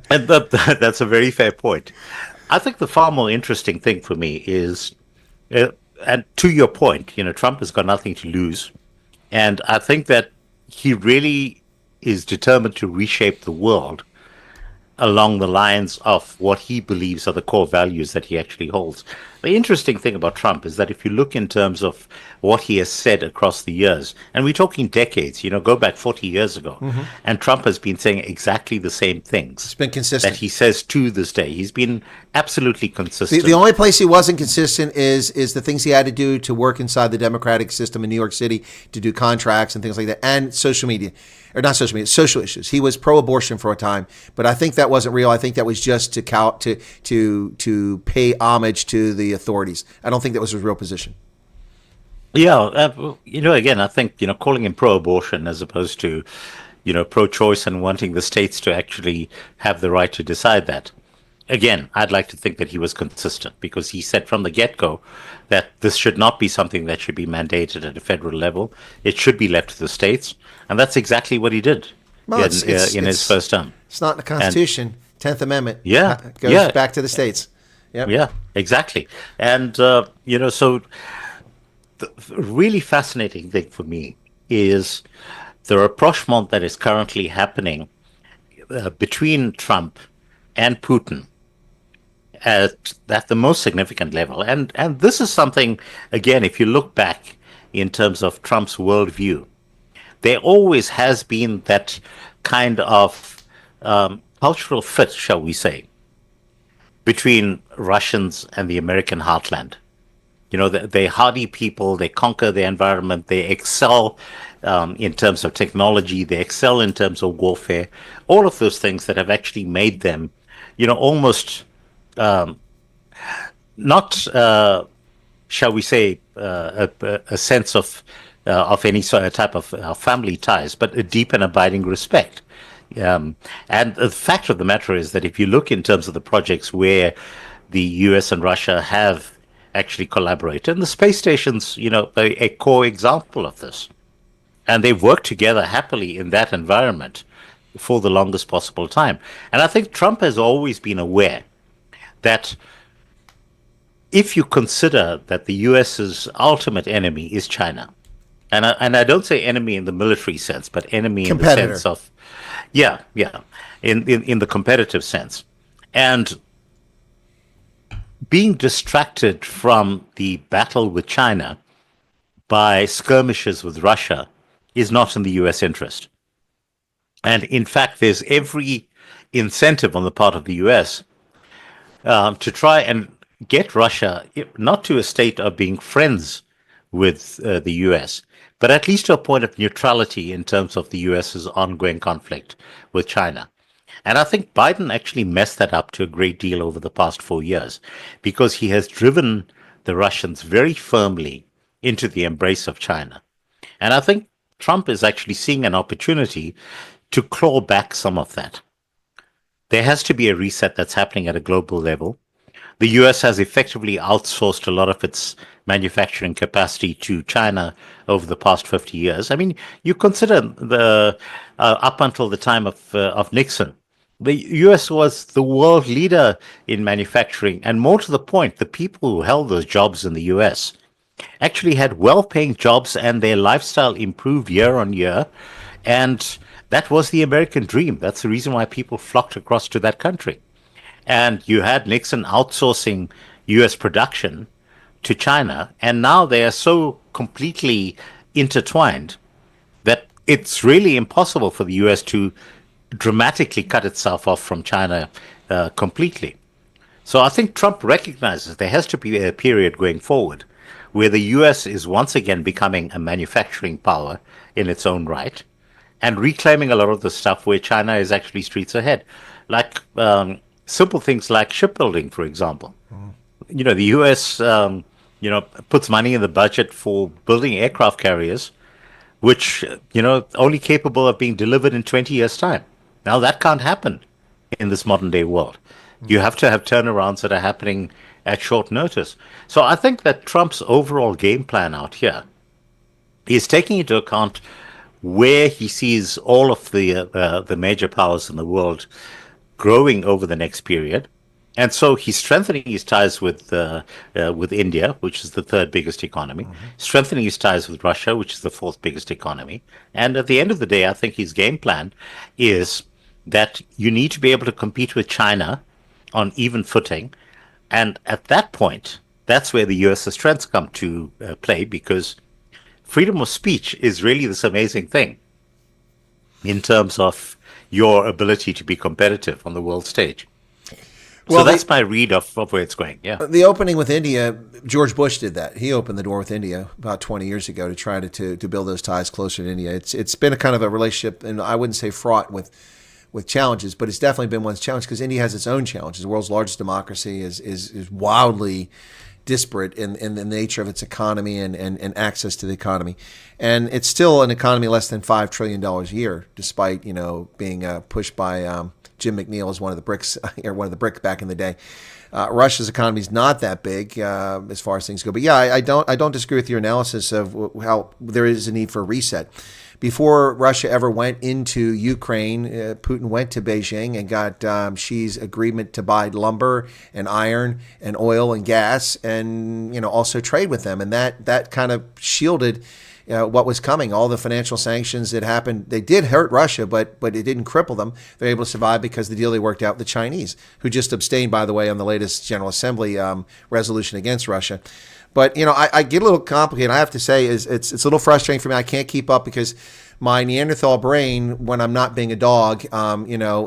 And that's a very fair point. I think the far more interesting thing for me is, and to your point, Trump has got nothing to lose, and I think that he really is determined to reshape the world along the lines of what he believes are the core values that he actually holds. The interesting thing about Trump is that if you look in terms of what he has said across the years, and we're talking decades, go back 40 years ago, and Trump has been saying exactly the same things. It's been consistent. That he says to this day. He's been absolutely consistent. The only place he wasn't consistent is the things he had to do to work inside the democratic system in New York City to do contracts and things like that, and social media. Or not social media, social issues. He was pro-abortion for a time, but I think that wasn't real. I think that was just to pay homage to the authorities. I don't think that was his real position. Yeah, again, I think calling him pro-abortion as opposed to pro-choice and wanting the states to actually have the right to decide that. Again, I'd like to think that he was consistent because he said from the get-go that this should not be something that should be mandated at a federal level. It should be left to the states. And that's exactly what he did in his first term. It's not in the Constitution. 10th Amendment goes back to the states. Yep. Yeah, exactly. And, so the really fascinating thing for me is the rapprochement that is currently happening between Trump and Putin at the most significant level. And this is something, again, if you look back in terms of Trump's worldview, there always has been that kind of cultural fit, shall we say, between Russians and the American heartland. They're hardy people, they conquer their environment, they excel in terms of technology, they excel in terms of warfare, all of those things that have actually made them, almost not, shall we say, a sense of any sort of type of family ties, but a deep and abiding respect. And the fact of the matter is that if you look in terms of the projects where the US and Russia have actually collaborated, and the space station's, a core example of this. And they've worked together happily in that environment for the longest possible time. And I think Trump has always been aware that if you consider that the US's ultimate enemy is China, and I don't say enemy in the military sense, but enemy in the sense of, in the competitive sense. And being distracted from the battle with China by skirmishes with Russia is not in the US interest. And in fact, there's every incentive on the part of the US to try and get Russia not to a state of being friends with the US, but at least to a point of neutrality in terms of the US's ongoing conflict with China. And I think Biden actually messed that up to a great deal over the past 4 years because he has driven the Russians very firmly into the embrace of China. And I think Trump is actually seeing an opportunity to claw back some of that. There has to be a reset that's happening at a global level. The US has effectively outsourced a lot of its manufacturing capacity to China over the past 50 years. I mean, you consider the up until the time of Nixon, the US was the world leader in manufacturing, and more to the point, the people who held those jobs in the US actually had well-paying jobs and their lifestyle improved year on year, and that was the American dream. That's the reason why people flocked across to that country. And you had Nixon outsourcing US production to China, and now they are so completely intertwined that it's really impossible for the US to dramatically cut itself off from China completely. So I think Trump recognizes there has to be a period going forward where the US is once again becoming a manufacturing power in its own right and reclaiming a lot of the stuff where China is actually streets ahead. Like simple things like shipbuilding, for example. The US, puts money in the budget for building aircraft carriers, which, only capable of being delivered in 20 years' time. Now, that can't happen in this modern day world. You have to have turnarounds that are happening at short notice. So I think that Trump's overall game plan out here is taking into account where he sees all of the major powers in the world growing over the next period. And so he's strengthening his ties with India, which is the third biggest economy, strengthening his ties with Russia, which is the fourth biggest economy. And at the end of the day, I think his game plan is that you need to be able to compete with China on even footing. And at that point, that's where the US's strengths come to play, because freedom of speech is really this amazing thing in terms of your ability to be competitive on the world stage. Well, so that's my read of where it's going. Yeah. The opening with India, George Bush did that. He opened the door with India about 20 years ago to try to build those ties closer to India. It's been a kind of a relationship, and I wouldn't say fraught with challenges, but it's definitely been one challenge because India has its own challenges. The world's largest democracy is wildly disparate in the nature of its economy and access to the economy. And it's still an economy less than $5 trillion a year, despite, being pushed by Jim McNeil as one of the BRICS, or one of the BRICS back in the day. Russia's economy is not that big as far as things go. But yeah, I don't disagree with your analysis of how there is a need for a reset. Before Russia ever went into Ukraine, Putin went to Beijing and got Xi's agreement to buy lumber and iron and oil and gas, and also trade with them, and that kind of shielded what was coming. All the financial sanctions that happened, they did hurt Russia, but it didn't cripple them. They're able to survive because the deal they worked out with the Chinese, who just abstained, by the way, on the latest General Assembly resolution against Russia. But I get a little complicated. I have to say, it's a little frustrating for me. I can't keep up because my Neanderthal brain, when I'm not being a dog,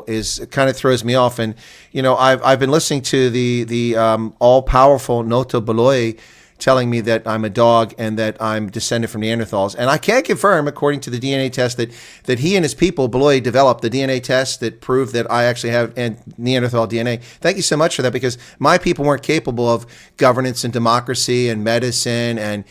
is kind of throws me off. And I've been listening to the all powerful Nota Beloy telling me that I'm a dog and that I'm descended from Neanderthals. And I can confirm, according to the DNA test, that he and his people, Beloy, developed the DNA test that proved that I actually have Neanderthal DNA. Thank you so much for that, because my people weren't capable of governance and democracy and medicine and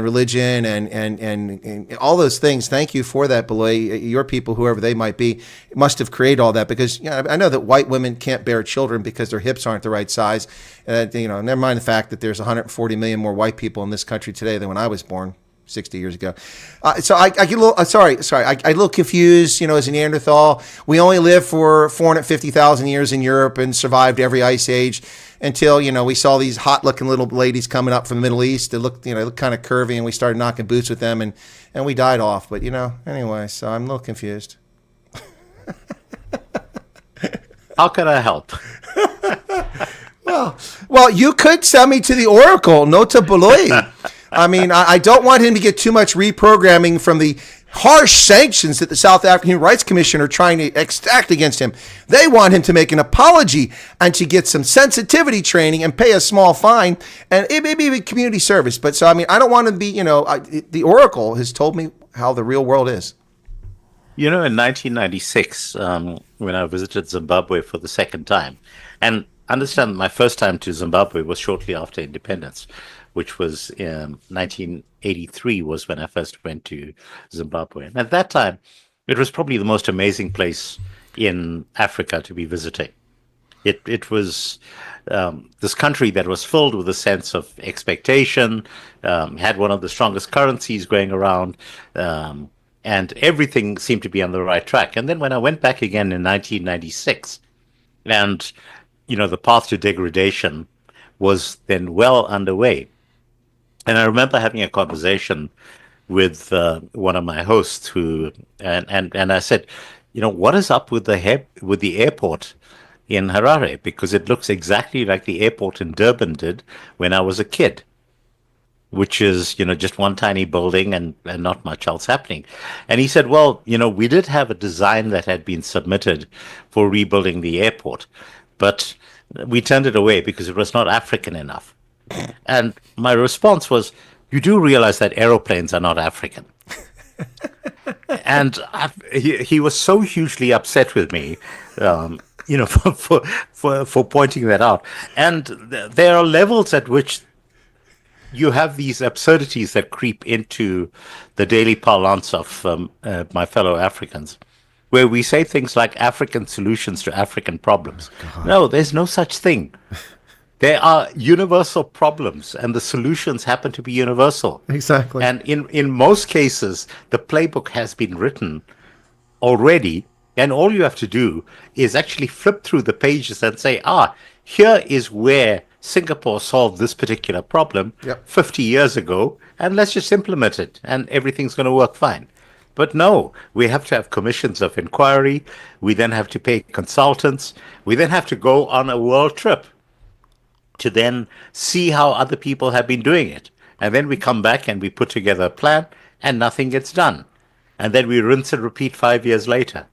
religion and all those things. Thank you for that, Beloy. Your people, whoever they might be, must have created all that, because I know that white women can't bear children because their hips aren't the right size. Never mind the fact that there's 140 million more white people in this country today than when I was born 60 years ago. So I get a little, I get a little confused, as a Neanderthal. We only lived for 450,000 years in Europe and survived every ice age until, we saw these hot looking little ladies coming up from the Middle East. They looked kind of curvy, and we started knocking boots with them, and we died off. But, anyway, so I'm a little confused. How can I help? Well, you could send me to the Oracle, Nota Beloy. I mean, I don't want him to get too much reprogramming from the harsh sanctions that the South African Human Rights Commission are trying to extract against him. They want him to make an apology and to get some sensitivity training and pay a small fine, and it may be a community service. But so, I don't want to be, the Oracle has told me how the real world is. In 1996, when I visited Zimbabwe for the second time, and understand my first time to Zimbabwe was shortly after independence, which was in 1983 was when I first went to Zimbabwe. And at that time, it was probably the most amazing place in Africa to be visiting. It was this country that was filled with a sense of expectation, had one of the strongest currencies going around, and everything seemed to be on the right track. And then when I went back again in 1996, and the path to degradation was then well underway. And I remember having a conversation with one of my hosts and I said, what is up with the airport in Harare? Because it looks exactly like the airport in Durban did when I was a kid, which is, just one tiny building and not much else happening. And he said, well, we did have a design that had been submitted for rebuilding the airport, but we turned it away because it was not African enough. And my response was, you do realize that aeroplanes are not African. And he was so hugely upset with me, for pointing that out. And there are levels at which you have these absurdities that creep into the daily parlance of my fellow Africans, where we say things like African solutions to African problems. No, there's no such thing. There are universal problems, and the solutions happen to be universal. Exactly. And in most cases, the playbook has been written already, and all you have to do is actually flip through the pages and say, here is where Singapore solved this particular problem 50 years ago, and let's just implement it, and everything's going to work fine. But no, we have to have commissions of inquiry. We then have to pay consultants. We then have to go on a world trip to then see how other people have been doing it. And then we come back and we put together a plan and nothing gets done. And then we rinse and repeat 5 years later.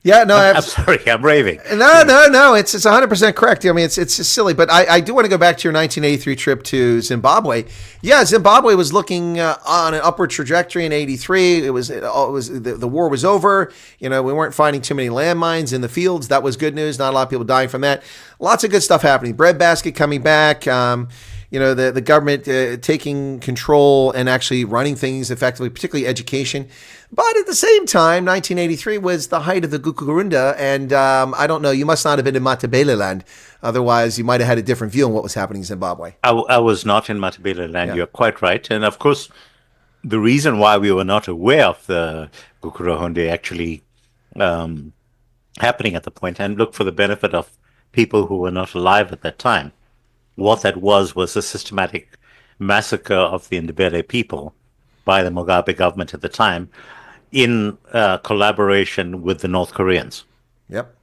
Yeah, no, I'm sorry, I'm raving. No. It's 100% correct. I mean, it's just silly. But I do want to go back to your 1983 trip to Zimbabwe. Yeah, Zimbabwe was looking on an upward trajectory in '83. It was the war was over. We weren't finding too many landmines in the fields. That was good news. Not a lot of people dying from that. Lots of good stuff happening. Breadbasket coming back. The government taking control and actually running things effectively, particularly education. But at the same time, 1983 was the height of the Gukurunda, and I don't know, you must not have been in Matabeleland. Otherwise, you might have had a different view on what was happening in Zimbabwe. I was not in Matabeleland, Yeah. You're quite right. And of course, the reason why we were not aware of the Gukurunda actually happening at the point, and look, for the benefit of people who were not alive at that time, what that was a systematic massacre of the Ndebele people by the Mugabe government at the time in collaboration with the North Koreans. Yep.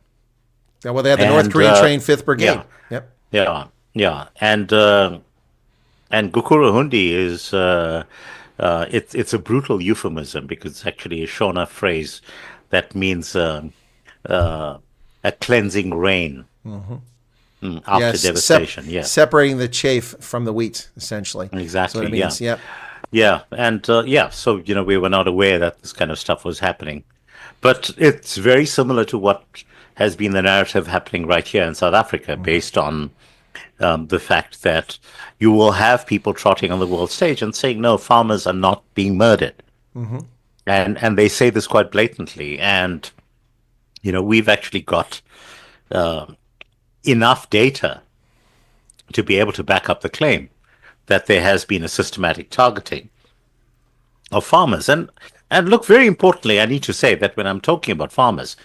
Yeah, well, they had the North Korean trained 5th Brigade. Yeah. Yep. Yeah. And Gukurahundi is it's a brutal euphemism because it's actually a Shona phrase that means a cleansing rain. After devastation, separating the chaff from the wheat, essentially. Exactly. That's what it means. Yeah. Yeah, and so we were not aware that this kind of stuff was happening, but it's very similar to what has been the narrative happening right here in South Africa, based on the fact that you will have people trotting on the world stage and saying, no, farmers are not being murdered, and they say this quite blatantly, and we've actually got enough data to be able to back up the claim that there has been a systematic targeting of farmers. And look, very importantly, I need to say that when I'm talking about farmers,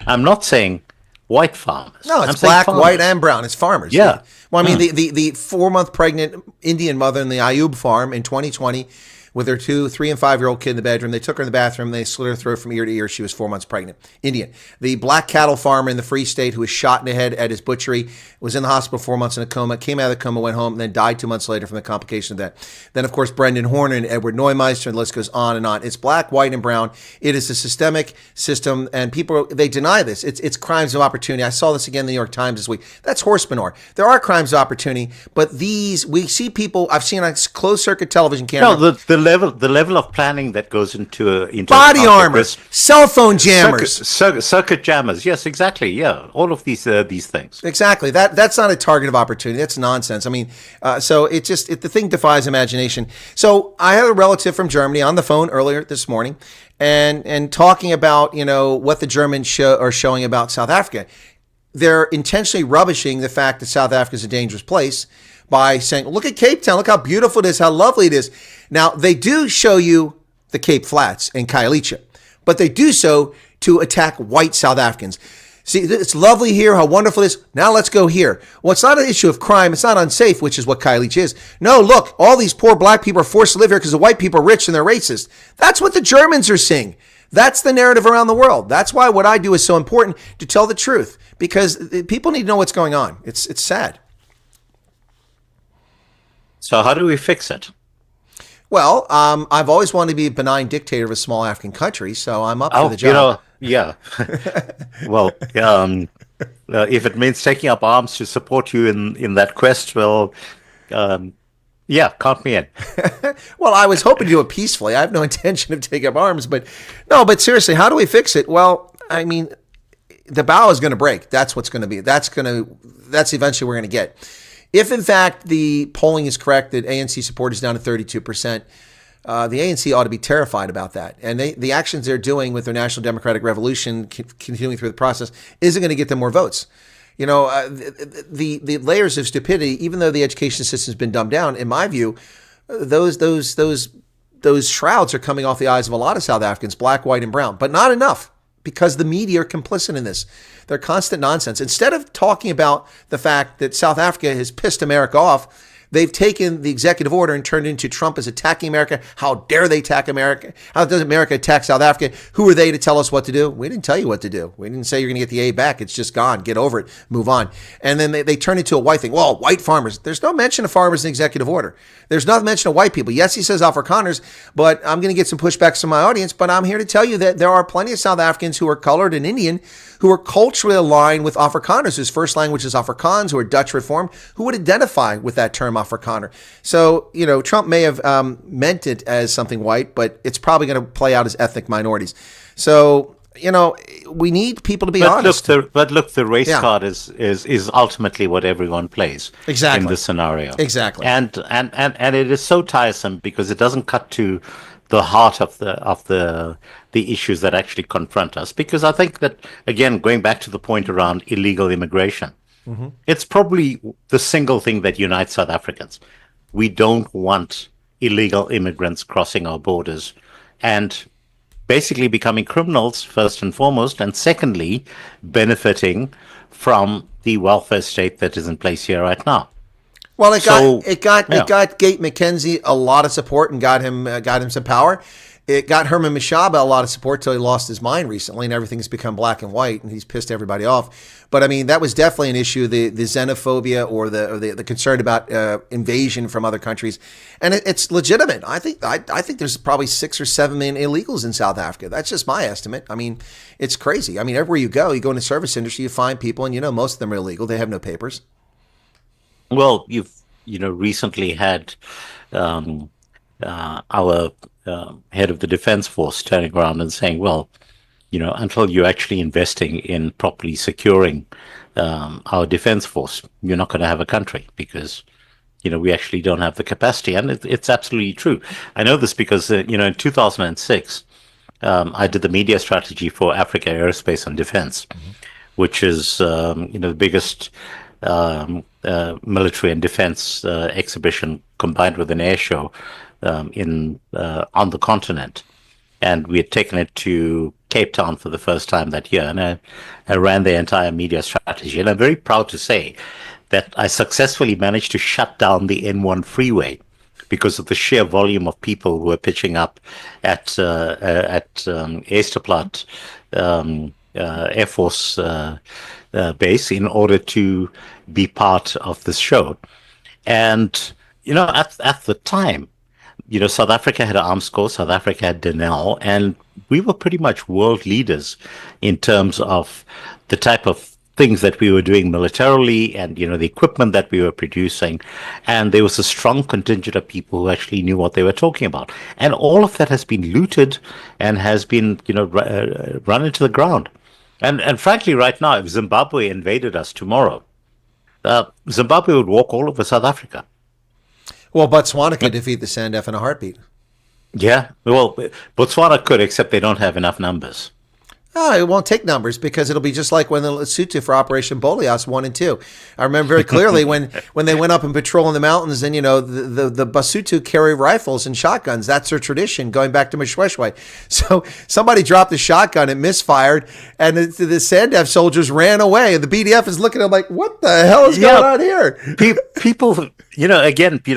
I'm not saying white farmers. No, it's I'm saying black, farmers. white, and brown. It's farmers. Yeah. Well, I mean, the 4-month pregnant Indian mother in the Ayub farm in 2020 with her 2, 3, and 5-year-old kid in the bedroom. They took her in the bathroom. They slit her throat from ear to ear. She was 4 months pregnant. Indian. The black cattle farmer in the Free State who was shot in the head at his butchery, was in the hospital 4 months in a coma, came out of the coma, went home, and then died 2 months later from the complication of that. Then, of course, Brendan Horner and Edward Neumeister, and the list goes on and on. It's black, white, and brown. It is a systemic system, and people, they deny this. It's crimes of opportunity. I saw this again in the New York Times this week. That's horse manure. There are crimes of opportunity, but these, we see people, I've seen on closed-circuit television camera. No, the level of planning that goes into body armor, cell phone jammers, circuit jammers. Yes, exactly. Yeah, all of these things. Exactly. That's not a target of opportunity. That's nonsense. I mean, so the thing defies imagination. So I had a relative from Germany on the phone earlier this morning, and talking about what the Germans are showing about South Africa. They're intentionally rubbishing the fact that South Africa is a dangerous place by saying, look at Cape Town, look how beautiful it is, how lovely it is. Now, they do show you the Cape Flats and Khayelitsha, but they do so to attack white South Africans. See, it's lovely here, how wonderful it is. Now let's go here. Well, it's not an issue of crime. It's not unsafe, which is what Khayelitsha is. No, look, all these poor black people are forced to live here because the white people are rich and they're racist. That's what the Germans are saying. That's the narrative around the world. That's why what I do is so important, to tell the truth, because people need to know what's going on. It's sad. So how do we fix it? Well, I've always wanted to be a benign dictator of a small African country, so I'm up for the job. Yeah. Well, if it means taking up arms to support you in that quest, well, yeah, count me in. Well, I was hoping to do it peacefully. I have no intention of taking up arms, but seriously, how do we fix it? Well, I mean, the bow is going to break. That's what's going to be. That's eventually we're going to get. If, in fact, the polling is correct that ANC support is down to 32%, the ANC ought to be terrified about that. And the actions they're doing with their National Democratic Revolution, continuing through the process, isn't going to get them more votes. The layers of stupidity, even though the education system has been dumbed down, in my view, those shrouds are coming off the eyes of a lot of South Africans, black, white, and brown, but not enough, because the media are complicit in this. They're constant nonsense. Instead of talking about the fact that South Africa has pissed America off, They've taken the executive order and turned it into Trump is attacking America. How dare they attack America? How does America attack South Africa? Who are they to tell us what to do? We didn't tell you what to do. We didn't say you're going to get the aid back. It's just gone. Get over it. Move on. And then they turn it into a white thing. Well, white farmers. There's no mention of farmers in the executive order. There's no mention of white people. Yes, he says Afrikaners, but I'm going to get some pushbacks from my audience. But I'm here to tell you that there are plenty of South Africans who are colored and Indian who are culturally aligned with Afrikaners, whose first language is Afrikaans, who are Dutch Reformed, who would identify with that term Afrikaner. So, Trump may have meant it as something white, but it's probably going to play out as ethnic minorities. So, we need people to be honest. But look, the race card is ultimately what everyone plays exactly in this scenario. Exactly. And it is so tiresome because it doesn't cut to the heart of the issues that actually confront us. Because I think that, again, going back to the point around illegal immigration, it's probably the single thing that unites South Africans. We don't want illegal immigrants crossing our borders and basically becoming criminals, first and foremost, and secondly, benefiting from the welfare state that is in place here right now. Well, it got Gate McKenzie a lot of support and got him some power. It got Herman Mashaba a lot of support till he lost his mind recently, and everything's become black and white, and he's pissed everybody off. But I mean, that was definitely an issue: the xenophobia or the concern about invasion from other countries, and it's legitimate. I think there's probably 6 or 7 million illegals in South Africa. That's just my estimate. I mean, it's crazy. I mean, everywhere you go in the service industry, you find people, and most of them are illegal. They have no papers. Well, you've recently had our head of the defense force turning around and saying, well, until you're actually investing in properly securing our defense force, you're not going to have a country because, we actually don't have the capacity. And it's absolutely true. I know this because, in 2006, I did the media strategy for Africa Aerospace and Defense, which is, the biggest military and defense exhibition combined with an air show on the continent. And we had taken it to Cape Town for the first time that year, and I ran the entire media strategy. And I'm very proud to say that I successfully managed to shut down the N1 freeway because of the sheer volume of people who were pitching up at Easterplaat Air Force base in order to be part of this show. And, at the time, South Africa had an arms corps, South Africa had Denel, and we were pretty much world leaders in terms of the type of things that we were doing militarily and, the equipment that we were producing. And there was a strong contingent of people who actually knew what they were talking about. And all of that has been looted and has been, run into the ground. And frankly, right now, if Zimbabwe invaded us tomorrow, Zimbabwe would walk all over South Africa. Well, Botswana could defeat the SANDF in a heartbeat. Yeah, well, Botswana could, except they don't have enough numbers. Oh, it won't take numbers because it'll be just like when the Lesotho for Operation Bolias 1 and 2. I remember very clearly when they went up and patrol in the mountains, and the Basotho carry rifles and shotguns. That's their tradition, going back to Mshweshwe. So somebody dropped a shotgun, it misfired, and the SANDF soldiers ran away. And the BDF is looking at them like, "What the hell is going on here?" People,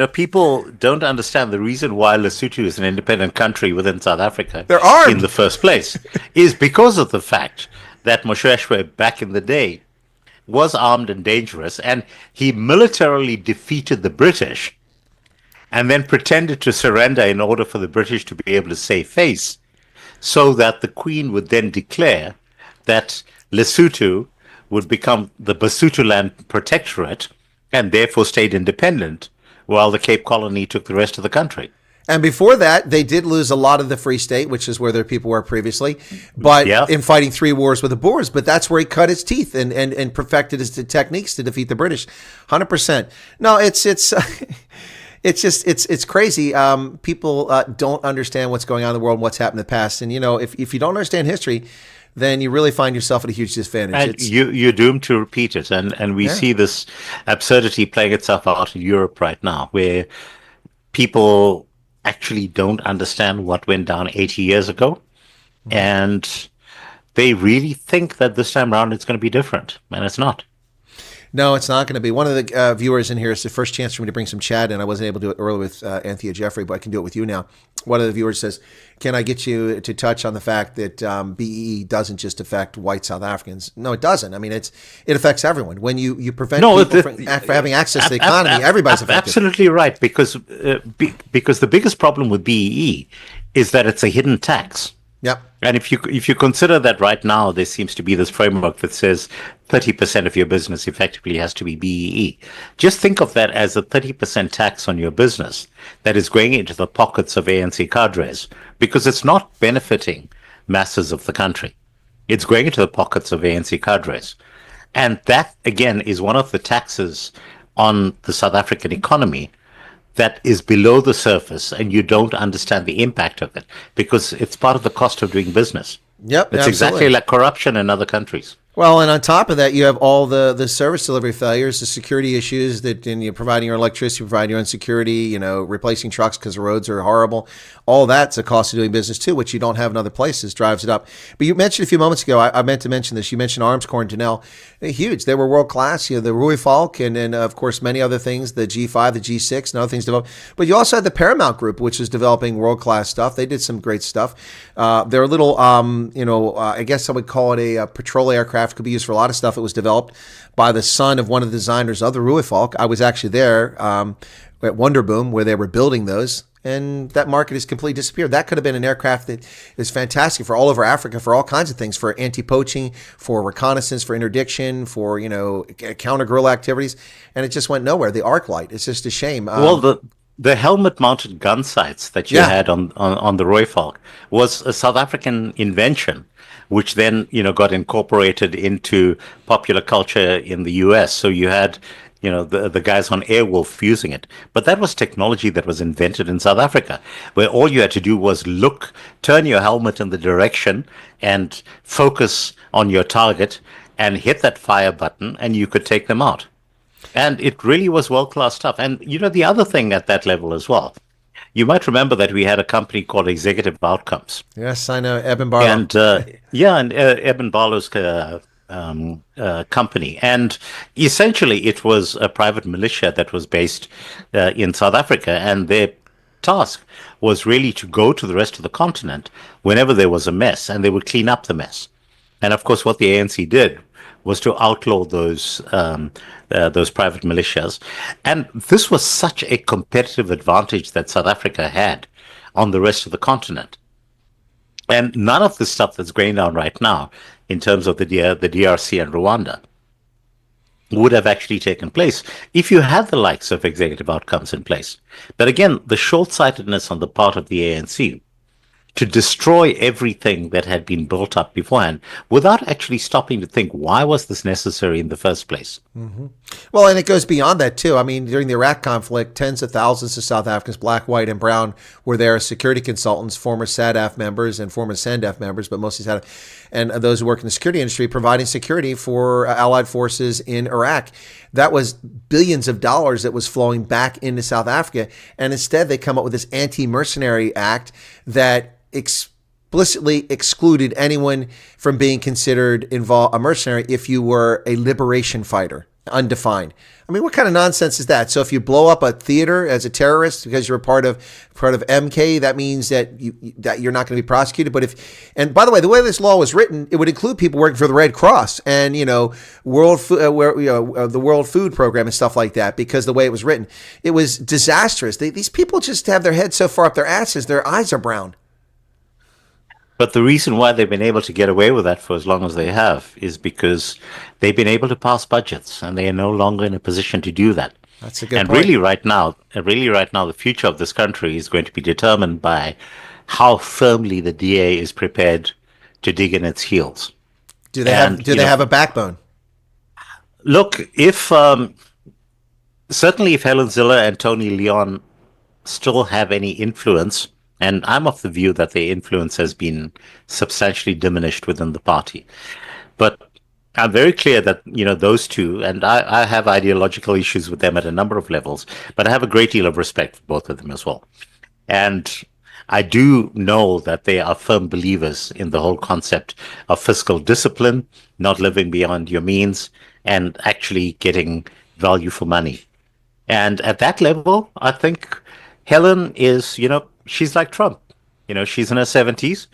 people don't understand the reason why Lesotho is an independent country within South Africa. They're armed in the first place is because of the fact that Mshweshwe back in the day was armed and dangerous, and he militarily defeated the British and then pretended to surrender in order for the British to be able to save face, so that the Queen would then declare that Lesotho would become the Basutoland Protectorate and therefore stayed independent, while the Cape Colony took the rest of the country. And before that, they did lose a lot of the Free State, which is where their people were previously, but in fighting 3 wars with the Boers. But that's where he cut his teeth and perfected his techniques to defeat the British. 100%. No, it's crazy. People don't understand what's going on in the world and what's happened in the past. And, if you don't understand history, then you really find yourself at a huge disadvantage. And you're doomed to repeat it. And we see this absurdity playing itself out in Europe right now, where people actually don't understand what went down 80 years ago. And they really think that this time around it's going to be different. And it's not. No, it's not going to be. One of the viewers in here, it's the first chance for me to bring some chat in. I wasn't able to do it earlier with Anthea Jeffrey, but I can do it with you now. One of the viewers says, can I get you to touch on the fact that BEE doesn't just affect white South Africans? No, it doesn't. I mean, it affects everyone. When you prevent people from having access to the economy, everybody's affected. Absolutely right, because the biggest problem with BEE is that it's a hidden tax. Yep. And if you consider that right now there seems to be this framework that says 30% of your business effectively has to be BEE. Just think of that as a 30% tax on your business that is going into the pockets of ANC cadres, because it's not benefiting masses of the country. It's going into the pockets of ANC cadres. And that, again, is one of the taxes on the South African economy that is below the surface, and you don't understand the impact of it because it's part of the cost of doing business. Yep, it's exactly like corruption in other countries. Well, and on top of that, you have all the service delivery failures, the security issues that in you providing your electricity, providing your own security, replacing trucks because the roads are horrible. All that's a cost of doing business too, which you don't have in other places, drives it up. But you mentioned a few moments ago, I meant to mention this. You mentioned Armscor and Denel, huge. They were world class. The Rui Falk and then of course many other things, the G5, the G6, and other things developed. But you also had the Paramount Group, which was developing world class stuff. They did some great stuff. They're a little, I guess I would call it a patrol aircraft. Could be used for a lot of stuff. It was developed by the son of one of the designers of the Rui Falk. I was actually there at Wonder Boom where they were building those, and that market has completely disappeared. That could have been an aircraft that is fantastic for all over Africa, for all kinds of things, for anti-poaching, for reconnaissance, for interdiction, for counter-guerrilla activities, and it just went nowhere. The arc light, it's just a shame. The helmet-mounted gun sights that you had on the Rui Falk was a South African invention, which then got incorporated into popular culture in the US. So you had the guys on Airwolf using it. But that was technology that was invented in South Africa, where all you had to do was turn your helmet in the direction and focus on your target and hit that fire button, and you could take them out. And it really was world-class stuff. And the other thing at that level as well, you might remember that we had a company called Executive Outcomes. Yes, I know, Eben Barlow. And Eben Barlow's company. And essentially it was a private militia that was based in South Africa, and their task was really to go to the rest of the continent whenever there was a mess, and they would clean up the mess. And of course what the ANC did was to outlaw those private militias. And this was such a competitive advantage that South Africa had on the rest of the continent. And none of the stuff that's going on right now in terms of the DRC and Rwanda would have actually taken place if you had the likes of Executive Outcomes in place. But again, the short-sightedness on the part of the ANC to destroy everything that had been built up beforehand without actually stopping to think, why was this necessary in the first place? Mm-hmm. Well, and it goes beyond that, too. I mean, during the Iraq conflict, tens of thousands of South Africans, black, white, and brown, were there as security consultants, former SADF members and former SANDF members, but mostly SADF, and those who work in the security industry, providing security for Allied forces in Iraq. That was billions of dollars that was flowing back into South Africa. And instead, they come up with this anti-mercenary act that explicitly excluded anyone from being considered a mercenary if you were a liberation fighter, undefined. I mean, what kind of nonsense is that? So if you blow up a theater as a terrorist because you're a part of MK, that means that you're not going to be prosecuted. And by the way, the way this law was written, it would include people working for the Red Cross and the World Food Program and stuff like that. Because the way it was written, it was disastrous. These people just have their heads so far up their asses, their eyes are brown. But the reason why they've been able to get away with that for as long as they have is because they've been able to pass budgets, and they are no longer in a position to do that. That's a good point. And really right now, the future of this country is going to be determined by how firmly the DA is prepared to dig in its heels. Do they have a backbone? Look, certainly if Helen Ziller and Tony Leon still have any influence, and I'm of the view that their influence has been substantially diminished within the party. But I'm very clear that, those two, and I have ideological issues with them at a number of levels, but I have a great deal of respect for both of them as well. And I do know that they are firm believers in the whole concept of fiscal discipline, not living beyond your means, and actually getting value for money. And at that level, I think Helen is, she's like Trump. She's in her 70s.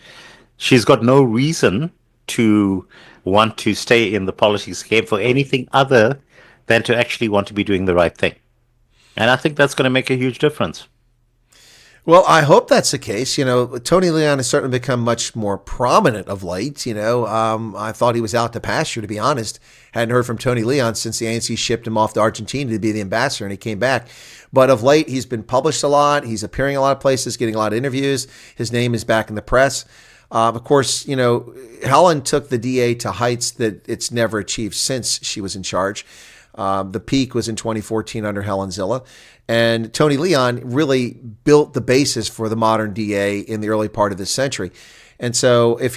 She's got no reason to want to stay in the politics game for anything other than to actually want to be doing the right thing. And I think that's going to make a huge difference. Well, I hope that's the case. Tony Leon has certainly become much more prominent of late. I thought he was out to pasture, to be honest. Hadn't heard from Tony Leon since the ANC shipped him off to Argentina to be the ambassador, and he came back. But of late, he's been published a lot. He's appearing a lot of places, getting a lot of interviews. His name is back in the press. Of course, Helen took the DA to heights that it's never achieved since she was in charge. The peak was in 2014 under Helen Zille. And Tony Leon really built the basis for the modern DA in the early part of this century. And so if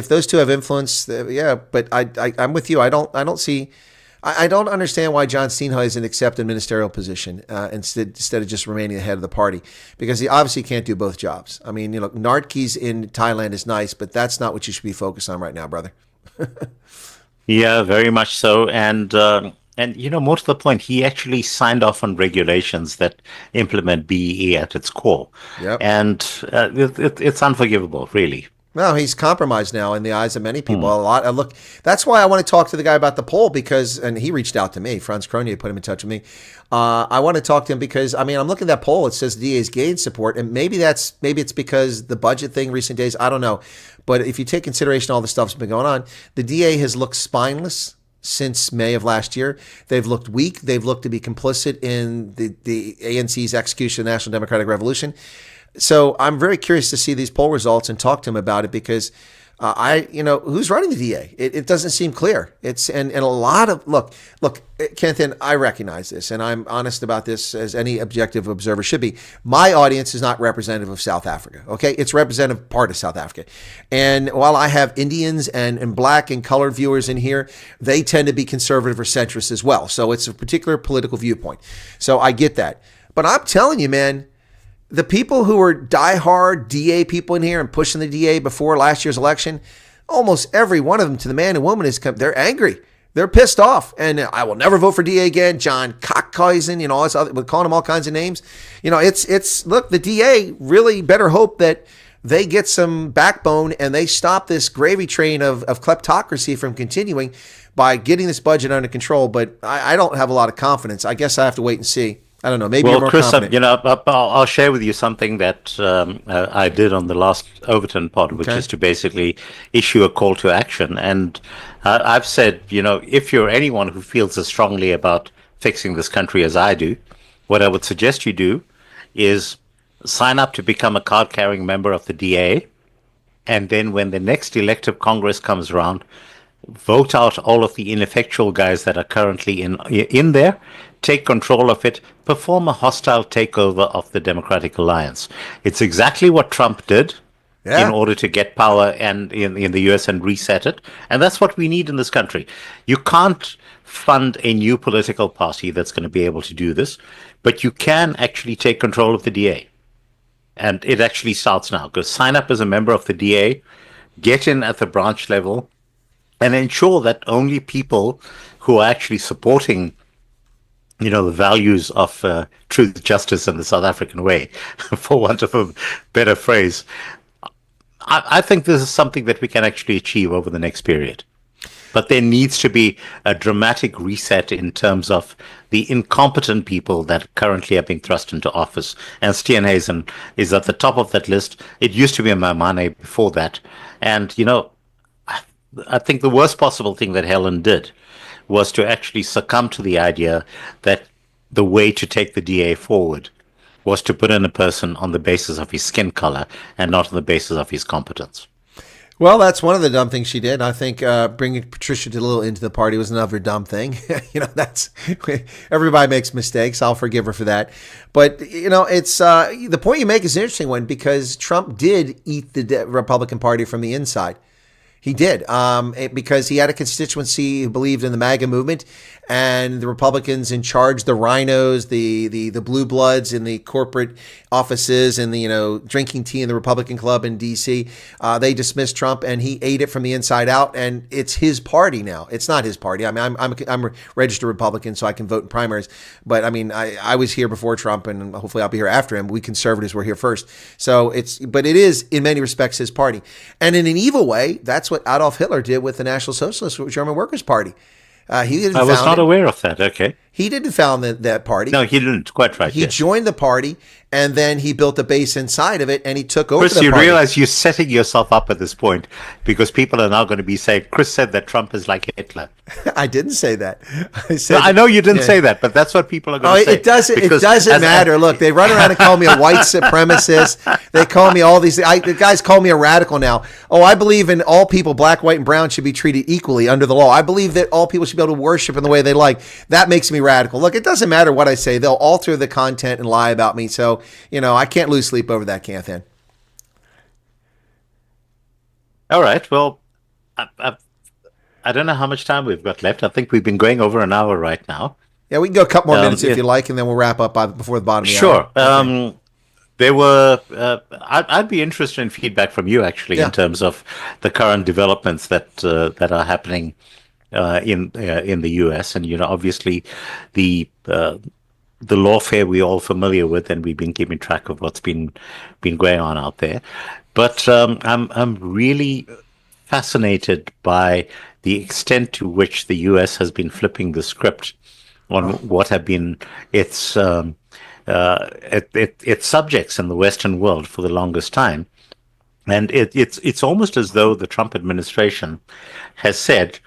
those two have influence, yeah, but I'm with you. I don't understand why John Steenhuisen accepted a ministerial position instead of just remaining the head of the party, because he obviously can't do both jobs. I mean, Nartke's in Thailand is nice, but that's not what you should be focused on right now, brother. Yeah, very much so. And more to the point, he actually signed off on regulations that implement BEE at its core. Yep. And it's unforgivable, really. No, he's compromised now in the eyes of many people. A lot. Look, that's why I want to talk to the guy about the poll and he reached out to me. Franz Cronier put him in touch with me. I want to talk to him because, I'm looking at that poll. It says the DA's gained support, and maybe it's because the budget thing recent days. I don't know. But if you take consideration all the stuff that's been going on, the DA has looked spineless since May of last year. They've looked weak. They've looked to be complicit in the ANC's execution of the National Democratic Revolution. So I'm very curious to see these poll results and talk to him about it, because who's running the DA? It doesn't seem clear. And a lot of look, Kanthan, I recognize this, and I'm honest about this as any objective observer should be. My audience is not representative of South Africa. Okay, it's representative part of South Africa. And while I have Indians and black and colored viewers in here, they tend to be conservative or centrist as well. So it's a particular political viewpoint. So I get that. But I'm telling you, man, the people who were diehard DA people in here and pushing the DA before last year's election, almost every one of them, to the man and woman, they're angry. They're pissed off. And I will never vote for DA again. John Cockheisen, all this other, we're calling him all kinds of names. Look, the DA really better hope that they get some backbone and they stop this gravy train of kleptocracy from continuing by getting this budget under control. But I don't have a lot of confidence. I guess I have to wait and see. I don't know. Maybe you're more Chris, confident. I'll share with you something that I did on the last Overton pod, which is to basically issue a call to action. And I've said, if you're anyone who feels as strongly about fixing this country as I do, what I would suggest you do is sign up to become a card-carrying member of the DA. And then when the next elective Congress comes around, vote out all of the ineffectual guys that are currently in there, take control of it, perform a hostile takeover of the Democratic Alliance. It's exactly what Trump did in order to get power and in the US and reset it. And that's what we need in this country. You can't fund a new political party that's going to be able to do this, but you can actually take control of the DA. And it actually starts now. Go sign up as a member of the DA, get in at the branch level, and ensure that only people who are actually supporting the values of truth, justice, and the South African way, for want of a better phrase. I think this is something that we can actually achieve over the next period. But there needs to be a dramatic reset in terms of the incompetent people that currently are being thrust into office. And Steenhuisen is at the top of that list. It used to be Mamane before that. And, I think the worst possible thing that Helen did was to actually succumb to the idea that the way to take the DA forward was to put in a person on the basis of his skin color and not on the basis of his competence. Well, that's one of the dumb things she did. I think bringing Patricia DeLille into the party was another dumb thing. That's everybody makes mistakes. I'll forgive her for that. But, it's the point you make is an interesting one, because Trump did eat the Republican Party from the inside. He did, because he had a constituency who believed in the MAGA movement, and the Republicans in charge, the rhinos, the blue bloods in the corporate offices and the drinking tea in the Republican club in D.C. They dismissed Trump, and he ate it from the inside out. And it's his party now. It's not his party. I mean, I'm a registered Republican, so I can vote in primaries. But I mean, I was here before Trump, and hopefully I'll be here after him. We conservatives were here first, so but it is in many respects his party, and in an evil way, that's what Adolf Hitler did with the National Socialist German Workers' Party. I was not aware of that. Okay. He didn't found that party. No, he didn't. Quite right. He joined the party, and then he built a base inside of it, and he took over Chris, the party. you realize you're setting yourself up at this point, because people are now going to be saying, Chris said that Trump is like Hitler. I didn't say that. I know you didn't say that, but that's what people are going to say. It doesn't matter. Look, they run around and call me a white supremacist. They call me all these. The guys call me a radical now. Oh, I believe in all people, black, white, and brown, should be treated equally under the law. I believe that all people should be able to worship in the way they like. That makes me radical. Look, it doesn't matter what I say. They'll alter the content and lie about me. So, I can't lose sleep over that, Kanthan. All right. Well, I don't know how much time we've got left. I think we've been going over an hour right now. Yeah, we can go a couple more minutes if you like, and then we'll wrap up before the bottom of the hour. Sure. There were. I'd be interested in feedback from you, actually, in terms of the current developments that are happening in the U.S. And obviously the lawfare we're all familiar with, and we've been keeping track of what's been going on out there. But I'm really fascinated by the extent to which the U.S. has been flipping the script on what have been its subjects in the Western world for the longest time. And it's almost as though the Trump administration has said,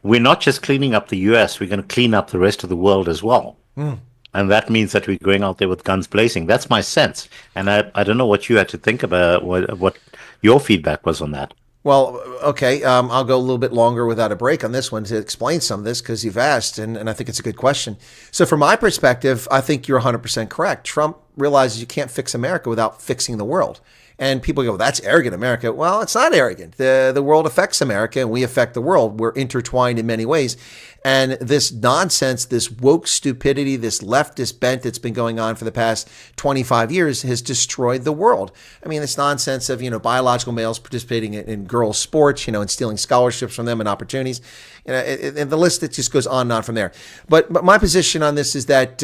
we're not just cleaning up the U.S., we're going to clean up the rest of the world as well. And that means that we're going out there with guns blazing. That's my sense. And I don't know what you had to think about, what your feedback was on that. Well, okay, I'll go a little bit longer without a break on this one to explain some of this, because you've asked, and I think it's a good question. So from my perspective, I think you're 100% correct. Trump realizes you can't fix America without fixing the world. And people go, well, that's arrogant, America. Well, it's not arrogant. The world affects America, and we affect the world. We're intertwined in many ways. And this nonsense, this woke stupidity, this leftist bent that's been going on for the past 25 years has destroyed the world. I mean, this nonsense of, biological males participating in girls' sports, and stealing scholarships from them and opportunities. And the list, it just goes on and on from there. But my position on this is that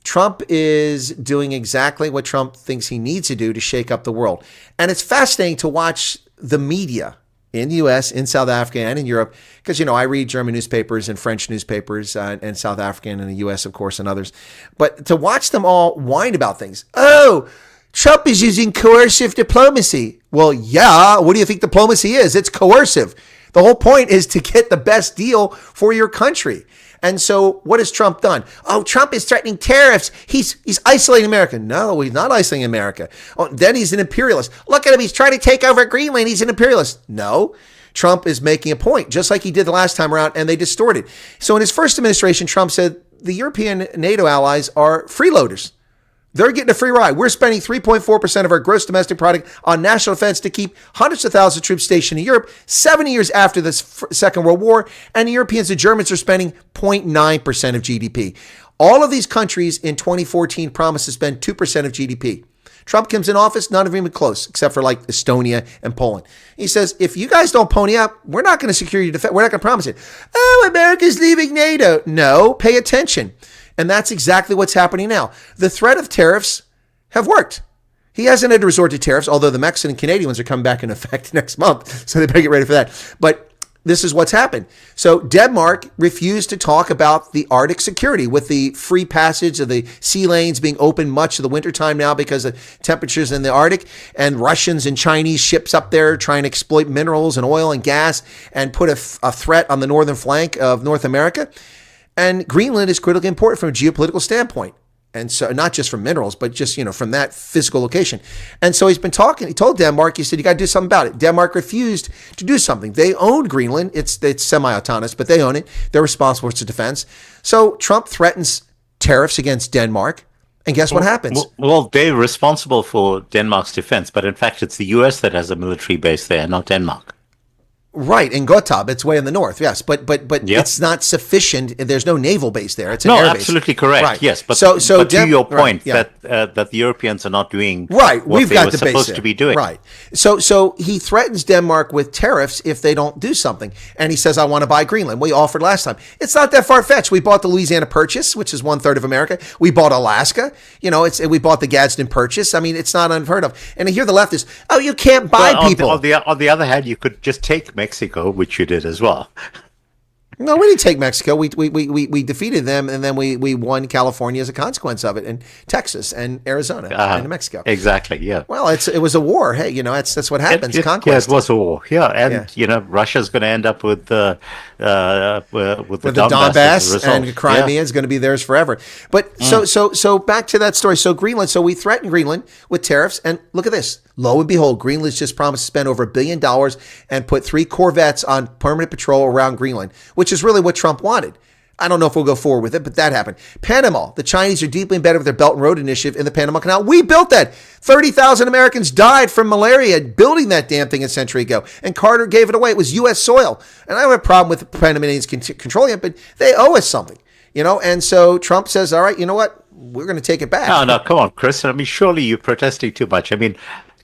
Trump is doing exactly what Trump thinks he needs to do to shake up the world. And it's fascinating to watch the media in the U.S., in South Africa, and in Europe, because, I read German newspapers and French newspapers and South African and the U.S., of course, and others. But to watch them all whine about things. Oh, Trump is using coercive diplomacy. Well, yeah, what do you think diplomacy is? It's coercive. The whole point is to get the best deal for your country. And so what has Trump done? Oh, Trump is threatening tariffs. He's isolating America. No, he's not isolating America. Oh, then he's an imperialist. Look at him. He's trying to take over Greenland. He's an imperialist. No, Trump is making a point, just like he did the last time around, and they distorted. So in his first administration, Trump said the European NATO allies are freeloaders. They're getting a free ride. We're spending 3.4% of our gross domestic product on national defense to keep hundreds of thousands of troops stationed in Europe 70 years after the Second World War. And the Europeans and Germans are spending 0.9% of GDP. All of these countries in 2014 promised to spend 2% of GDP. Trump comes in office, none of them even close, except for like Estonia and Poland. He says, if you guys don't pony up, we're not going to secure your defense. We're not going to promise it. Oh, America's leaving NATO. No, pay attention. And that's exactly what's happening now. The threat of tariffs have worked. He hasn't had to resort to tariffs, although the Mexican and Canadian ones are coming back in effect next month. So they better get ready for that. But this is what's happened. So Denmark refused to talk about the Arctic security with the free passage of the sea lanes being open much of the wintertime now because of temperatures in the Arctic, and Russians and Chinese ships up there trying to exploit minerals and oil and gas and put a threat on the northern flank of North America. And Greenland is critically important from a geopolitical standpoint. And so not just from minerals, but just, from that physical location. And so he's been talking. He told Denmark, he said, you got to do something about it. Denmark refused to do something. They own Greenland. It's semi-autonomous, but they own it. They're responsible for its defense. So Trump threatens tariffs against Denmark. And guess what happens? Well, they're responsible for Denmark's defense. But in fact, it's the U.S. that has a military base there, not Denmark. Right, in Gotab, it's way in the north, yes, but Yep. it's not sufficient. There's no naval base there. It's an No, air base. absolutely correct. Right. Yes, but so but to your right, point yeah. that the Europeans are not doing Right, what we've they got were the base supposed there. to be doing. Right. So he threatens Denmark with tariffs if they don't do something, and he says, "I want to buy Greenland." We offered last time. It's not that far fetched. We bought the Louisiana Purchase, which is 1/3 of America. We bought Alaska. We bought the Gadsden Purchase. I mean, it's not unheard of. And here the left is, "Oh, you can't buy Well, people." on the other hand, you could just take Mexico, which you did as well. No, we didn't take Mexico. We defeated them, and then we won California as a consequence of it, and Texas and Arizona and New Mexico. Exactly. Yeah. Well, it was a war. Hey, that's what happens. Conquest. Yeah, it was a war. Yeah, and Russia's going to end up with the Donbass and Crimea is going to be theirs forever. But so back to that story. So Greenland. So we threatened Greenland with tariffs, and look at this. Lo and behold, Greenland's just promised to spend over $1 billion and put 3 corvettes on permanent patrol around Greenland, which is really what Trump wanted. I don't know if we'll go forward with it, but that happened. Panama. The Chinese are deeply embedded with their Belt and Road Initiative in the Panama Canal. We built that. 30,000 Americans died from malaria building that damn thing a century ago. And Carter gave it away. It was U.S. soil. And I don't have a problem with the Panamanians controlling it, but they owe us something. And so Trump says, all right, you know what? We're going to take it back. No, come on, Chris. I mean, surely you're protesting too much. I mean,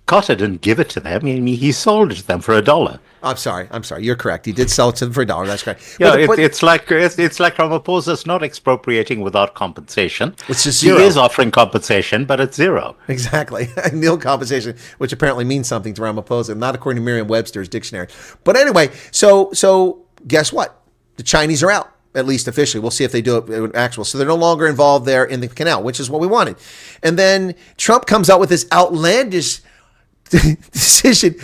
Carter didn't give it to them. I mean, he sold it to them for $1. I'm sorry. You're correct. He did sell it to them for $1. That's correct. Yeah, it's like Ramaphosa's not expropriating without compensation. It's just zero. He is offering compensation, but it's zero. Exactly. Nil compensation, which apparently means something to Ramaphosa, not according to Merriam-Webster's dictionary. But anyway, so guess what? The Chinese are out. At least officially. We'll see if they do it in actual. So they're no longer involved there in the canal, which is what we wanted. And then Trump comes out with this outlandish decision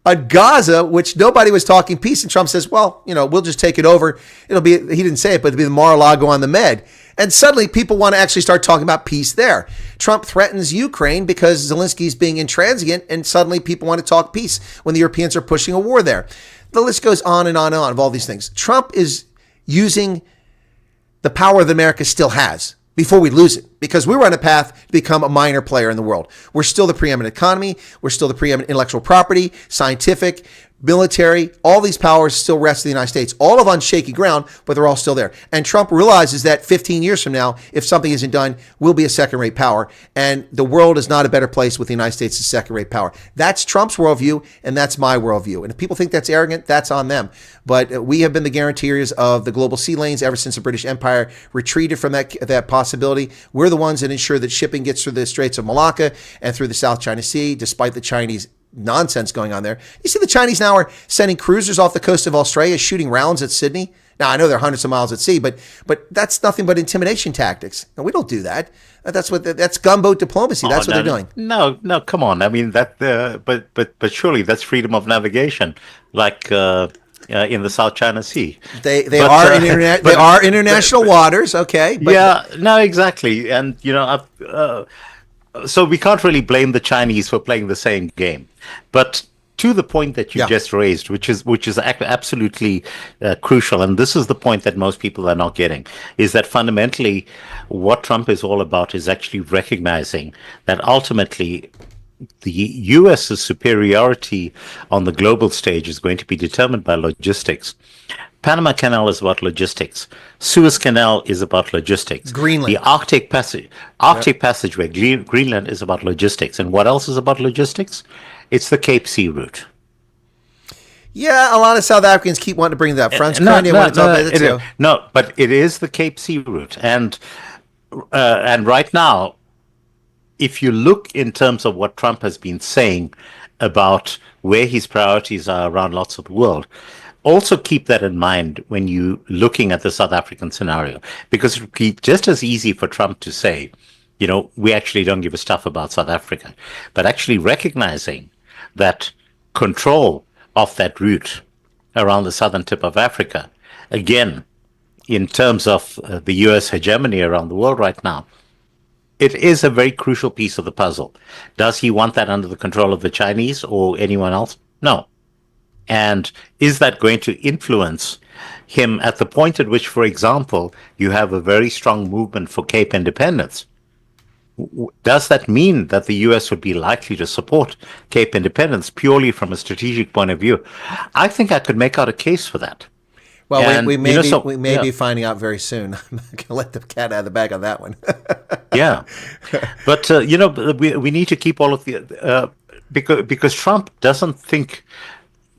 on Gaza, which nobody was talking peace. And Trump says, well, we'll just take it over. It'll be, he didn't say it, but it'll be the Mar-a-Lago on the Med. And suddenly people want to actually start talking about peace there. Trump threatens Ukraine because Zelensky's being intransigent, and suddenly people want to talk peace when the Europeans are pushing a war there. The list goes on and on and on of all these things. Trump is using the power that America still has before we lose it, because we were on a path to become a minor player in the world. We're still the preeminent economy. We're still the preeminent intellectual property, scientific, military. All these powers still rest in the United States, all of on shaky ground, but they're all still there. And Trump realizes that 15 years from now, if something isn't done, we'll be a second-rate power. And the world is not a better place with the United States as second-rate power. That's Trump's worldview, and that's my worldview. And if people think that's arrogant, that's on them. But we have been the guarantors of the global sea lanes ever since the British Empire retreated from that possibility. We're the ones that ensure that shipping gets through the Straits of Malacca and through the South China Sea, despite the Chinese nonsense going on there. You see the Chinese now are sending cruisers off the coast of Australia, shooting rounds at Sydney. Now, I know they're hundreds of miles at sea, but that's nothing but intimidation tactics. No, we don't do that. That's gunboat diplomacy. That's what they're doing. No, come on. I mean, but surely that's freedom of navigation, like in the South China Sea. They are international waters, okay? But, no, exactly. And so we can't really blame the Chinese for playing the same game. But to the point that you just raised, which is absolutely crucial, and this is the point that most people are not getting, is that fundamentally what Trump is all about is actually recognizing that ultimately the U.S.'s superiority on the global stage is going to be determined by logistics. Panama Canal is about logistics. Suez Canal is about logistics. Greenland. The Arctic Passageway, Greenland, is about logistics. And what else is about logistics? It's the Cape Sea route. Yeah, a lot of South Africans keep wanting to bring that up. Franz Kanye wanted to talk about it too. No, but it is the Cape Sea route. And right now, if you look in terms of what Trump has been saying about where his priorities are around lots of the world, also keep that in mind when you're looking at the South African scenario, because it would be just as easy for Trump to say, we actually don't give a stuff about South Africa, but actually recognizing that control of that route around the southern tip of Africa, again, in terms of the U.S. hegemony around the world right now, it is a very crucial piece of the puzzle. Does he want that under the control of the Chinese or anyone else? No. And is that going to influence him at the point at which, for example, you have a very strong movement for Cape independence? Does that mean that the U.S. would be likely to support Cape independence purely from a strategic point of view? I think I could make out a case for that. Well, And, we may we may yeah, be finding out very soon. I'm not going to let the cat out of the bag on that one. yeah. But, we need to keep all of the, because Trump doesn't think,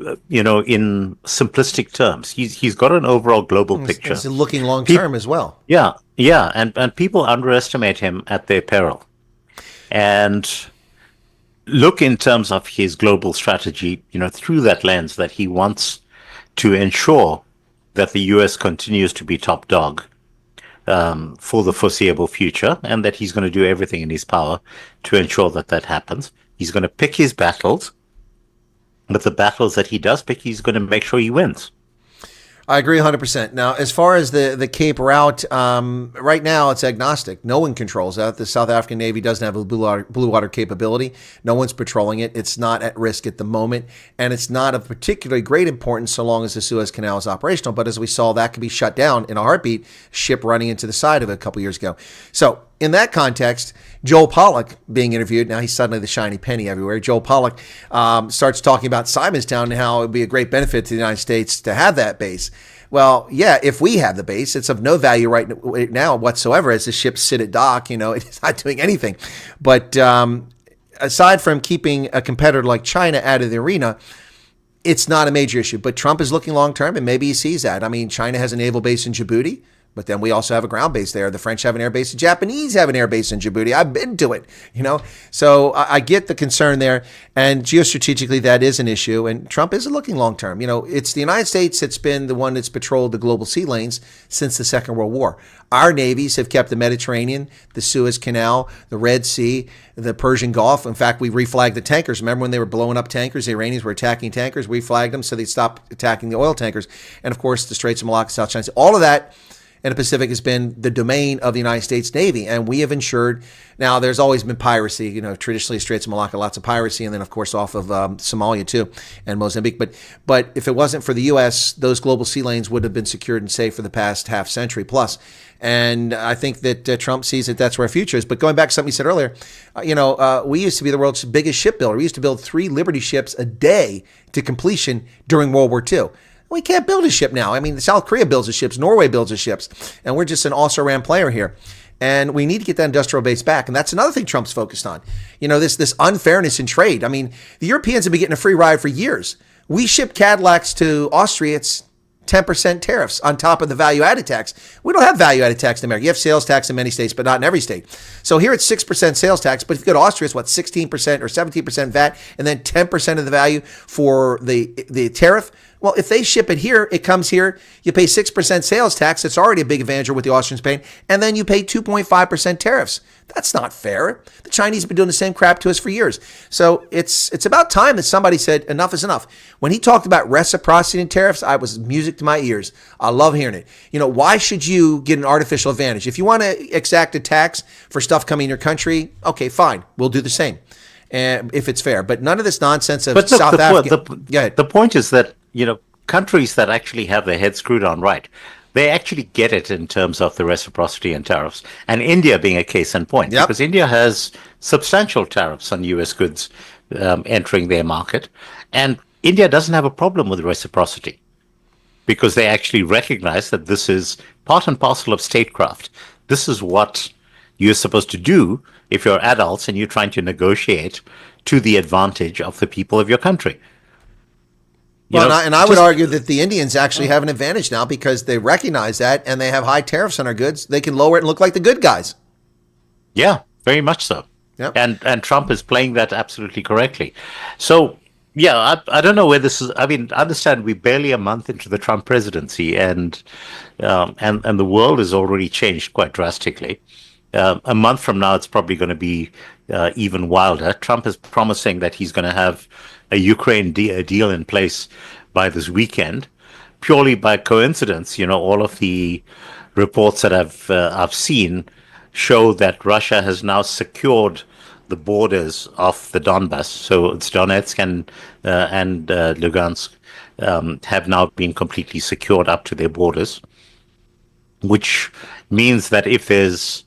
in simplistic terms. He's got an overall global picture. He's looking long term as well. Yeah, yeah, and people underestimate him at their peril, and look in terms of his global strategy, through that lens that he wants to ensure that the U.S. continues to be top dog for the foreseeable future, and that he's going to do everything in his power to ensure that that happens. He's going to pick his battles, but the battles that he does pick, he's going to make sure he wins. I agree 100%. Now, as far as the Cape route, right now it's agnostic. No one controls that. The South African Navy doesn't have a blue water capability. No one's patrolling it. It's not at risk at the moment, and it's not of particularly great importance so long as the Suez Canal is operational. But as we saw, that could be shut down in a heartbeat, ship running into the side of it a couple years ago. So in that context, Joel Pollack being interviewed, now he's suddenly the shiny penny everywhere. Joel Pollack starts talking about Simonstown and how it would be a great benefit to the United States to have that base. Well, yeah, if we have the base, it's of no value right now whatsoever as the ships sit at dock. It's not doing anything. But aside from keeping a competitor like China out of the arena, it's not a major issue. But Trump is looking long term, and maybe he sees that. I mean, China has a naval base in Djibouti, but then we also have a ground base there. The French have an air base. The Japanese have an air base in Djibouti. I've been to it, So I get the concern there. And geostrategically, that is an issue. And Trump is looking long term. It's the United States that's been the one that's patrolled the global sea lanes since the Second World War. Our navies have kept the Mediterranean, the Suez Canal, the Red Sea, the Persian Gulf. In fact, we reflagged the tankers. Remember when they were blowing up tankers? The Iranians were attacking tankers. We flagged them so they stopped attacking the oil tankers. And of course, the Straits of Malacca, South China Sea. All of that in the Pacific has been the domain of the United States Navy, and we have ensured. Now, there's always been piracy. Traditionally, Straits of Malacca, lots of piracy, and then, of course, off of Somalia too, and Mozambique. But if it wasn't for the U.S., those global sea lanes would have been secured and safe for the past half century plus. And I think that Trump sees that that's where our future is. But going back to something you said earlier, we used to be the world's biggest shipbuilder. We used to build 3 Liberty ships a day to completion during World War II. We can't build a ship now. I mean, South Korea builds the ships, Norway builds the ships, and we're just an also-ran player here. And we need to get that industrial base back. And that's another thing Trump's focused on. This unfairness in trade. I mean, the Europeans have been getting a free ride for years. We ship Cadillacs to Austria. It's 10% tariffs on top of the value-added tax. We don't have value-added tax in America. You have sales tax in many states, but not in every state. So here it's 6% sales tax, but if you go to Austria, it's 16% or 17% VAT, and then 10% of the value for the tariff. Well, if they ship it here, it comes here, you pay 6% sales tax. It's already a big advantage with the Austrians paying, and then you pay 2.5% tariffs. That's not fair. The Chinese have been doing the same crap to us for years. So it's about time that somebody said enough is enough. When he talked about reciprocity and tariffs, I was music to my ears. I love hearing it. Why should you get an artificial advantage? If you want to exact a tax for stuff coming in your country, okay, fine. We'll do the same. And if it's fair. But none of this nonsense of But South Africa. The point is that, countries that actually have their heads screwed on right, they actually get it in terms of the reciprocity and tariffs. And India being a case in point, because India has substantial tariffs on U.S. goods entering their market. And India doesn't have a problem with reciprocity because they actually recognize that this is part and parcel of statecraft. This is what you're supposed to do if you're adults and you're trying to negotiate to the advantage of the people of your country. I would argue that the Indians actually have an advantage now because they recognize that and they have high tariffs on our goods. They can lower it and look like the good guys. Yeah, very much so. Yep. And Trump is playing that absolutely correctly. So, yeah, I don't know where this is. I mean, understand we're barely a month into the Trump presidency and the world has already changed quite drastically. A month from now, it's probably going to be even wilder. Trump is promising that he's going to have a Ukraine deal in place by this weekend. Purely by coincidence, all of the reports that I've seen show that Russia has now secured the borders of the Donbass. So it's Donetsk and Lugansk have now been completely secured up to their borders, which means that if there's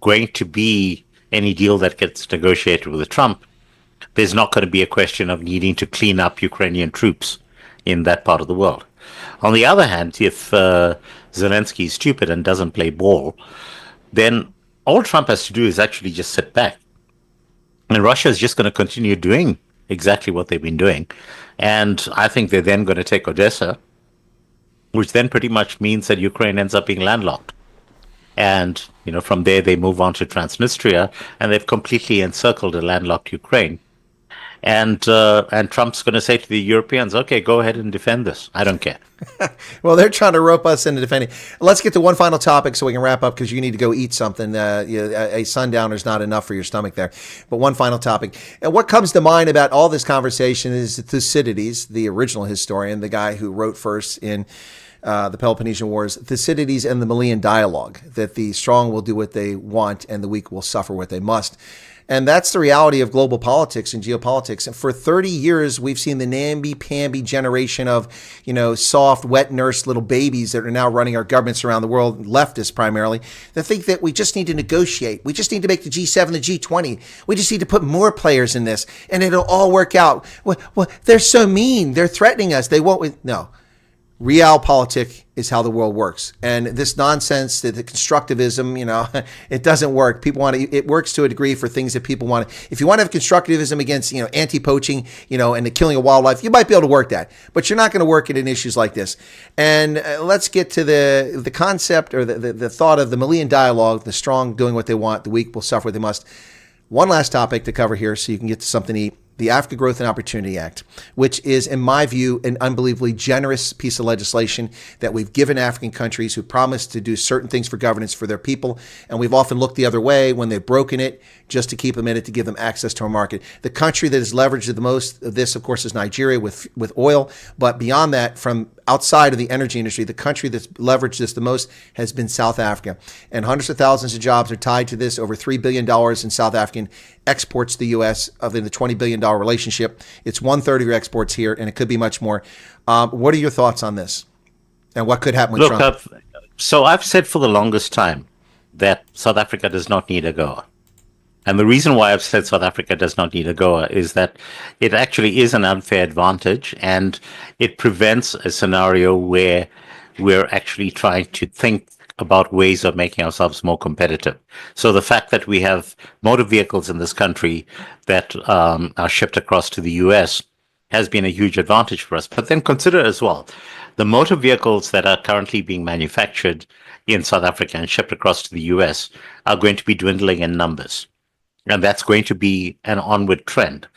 going to be any deal that gets negotiated with Trump, there's not going to be a question of needing to clean up Ukrainian troops in that part of the world. On the other hand, if Zelensky is stupid and doesn't play ball, then all Trump has to do is actually just sit back. And Russia is just going to continue doing exactly what they've been doing. And I think they're then going to take Odessa, which then pretty much means that Ukraine ends up being landlocked. And, from there they move on to Transnistria, and they've completely encircled a landlocked Ukraine. And Trump's going to say to the Europeans, okay, go ahead and defend this. I don't care. Well, they're trying to rope us into defending. Let's get to one final topic so we can wrap up, because you need to go eat something. A sundowner is not enough for your stomach there. But one final topic. And what comes to mind about all this conversation is Thucydides, the original historian, the guy who wrote first in the Peloponnesian Wars, Thucydides and the Malian dialogue, that the strong will do what they want and the weak will suffer what they must. And that's the reality of global politics and geopolitics. And for 30 years, we've seen the namby-pamby generation of, soft, wet nurse little babies that are now running our governments around the world, leftists primarily, that think that we just need to negotiate. We just need to make the G7 the G20. We just need to put more players in this, and it'll all work out. Well, they're so mean. They're threatening us. They won't. No. Realpolitik is how the world works. And this nonsense, the constructivism, it doesn't work. People it works to a degree for things that people want. If you want to have constructivism against, anti-poaching, and the killing of wildlife, you might be able to work that, but you're not going to work it in issues like this. And let's get to the concept, or the thought of the Malian dialogue, the strong doing what they want, the weak will suffer what they must. One last topic to cover here so you can get to something to eat. The Africa Growth and Opportunity Act, which is, in my view, an unbelievably generous piece of legislation that we've given African countries who promised to do certain things for governance for their people. And we've often looked the other way when they've broken it, just to keep them in it, to give them access to our market. The country that has leveraged the most of this, of course, is Nigeria with oil. But beyond that, from outside of the energy industry, the country that's leveraged this the most has been South Africa. And hundreds of thousands of jobs are tied to this, over $3 billion in South African exports to the U.S. of the $20 billion relationship. It's 1/3 of your exports here, and it could be much more. What are your thoughts on this? And what could happen with Trump? So I've said for the longest time that South Africa does not need AGOA. And the reason why I've said South Africa does not need AGOA is that it actually is an unfair advantage, and it prevents a scenario where we're actually trying to think about ways of making ourselves more competitive. So the fact that we have motor vehicles in this country that are shipped across to the US has been a huge advantage for us. But then consider as well, the motor vehicles that are currently being manufactured in South Africa and shipped across to the US are going to be dwindling in numbers. And that's going to be an onward trend.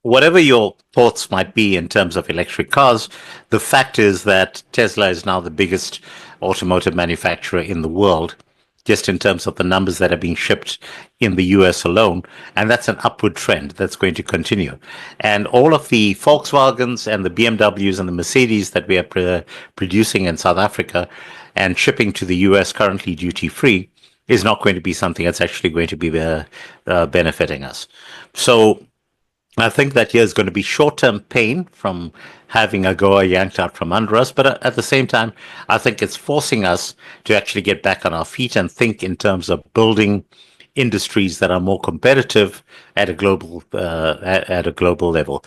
Whatever your thoughts might be in terms of electric cars, the fact is that Tesla is now the biggest automotive manufacturer in the world, just in terms of the numbers that are being shipped in the US alone. And that's an upward trend that's going to continue. And all of the Volkswagens and the BMWs and the Mercedes that we are producing in South Africa and shipping to the US currently duty-free is not going to be something that's actually going to be benefiting us. So I think that here's going to be short-term pain from having AGOA yanked out from under us, but at the same time, I think it's forcing us to actually get back on our feet and think in terms of building industries that are more competitive at a global level.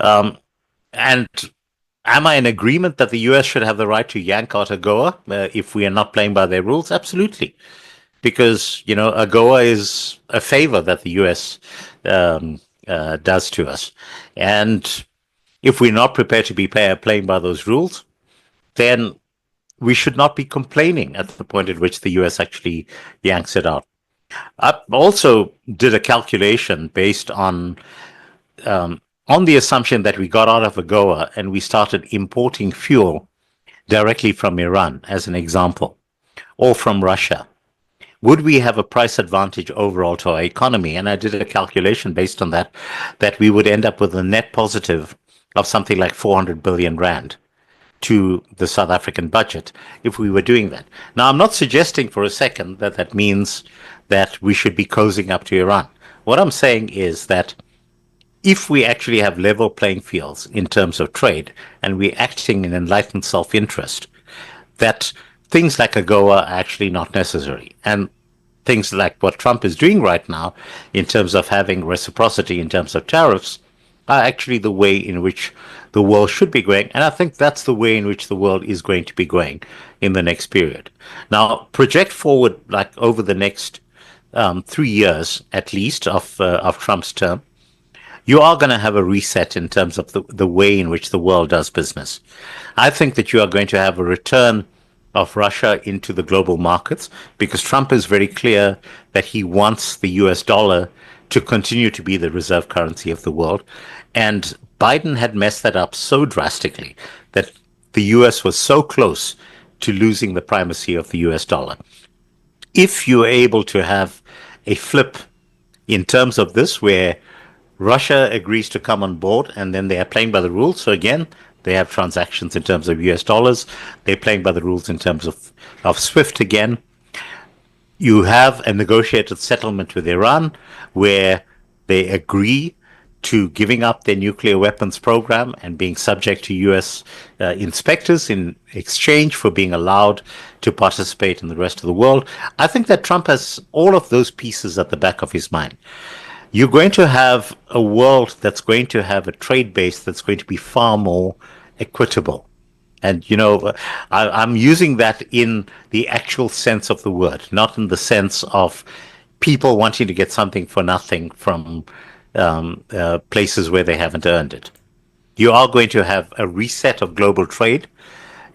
And am I in agreement that the US should have the right to yank out AGOA if we are not playing by their rules? Absolutely. Because, AGOA is a favor that the US does to us. And if we're not prepared to be playing by those rules, then we should not be complaining at the point at which the US actually yanks it out. I also did a calculation based on the assumption that we got out of AGOA and we started importing fuel directly from Iran, as an example, or from Russia. Would we have a price advantage overall to our economy? And I did a calculation based on that we would end up with a net positive of something like 400 billion rand to the South African budget if we were doing that. Now, I'm not suggesting for a second that that means that we should be cozying up to Iran. What I'm saying is that if we actually have level playing fields in terms of trade and we're acting in enlightened self-interest, that things like AGOA are actually not necessary. And things like what Trump is doing right now in terms of having reciprocity in terms of tariffs are actually the way in which the world should be going. And I think that's the way in which the world is going to be going in the next period. Now, project forward like over the next 3 years at least of Trump's term, you are going to have a reset in terms of the way in which the world does business. I think that you are going to have a return of Russia into the global markets because Trump is very clear that he wants the US dollar to continue to be the reserve currency of the world. And Biden had messed that up so drastically that the US was so close to losing the primacy of the US dollar. If you're able to have a flip in terms of this where Russia agrees to come on board and then they are playing by the rules. So again, they have transactions in terms of US dollars. They're playing by the rules in terms of SWIFT again. You have a negotiated settlement with Iran where they agree to giving up their nuclear weapons program and being subject to US inspectors in exchange for being allowed to participate in the rest of the world. I think that Trump has all of those pieces at the back of his mind. You're going to have a world that's going to have a trade base that's going to be far more equitable. And, I'm using that in the actual sense of the word, not in the sense of people wanting to get something for nothing from places where they haven't earned it. You are going to have a reset of global trade,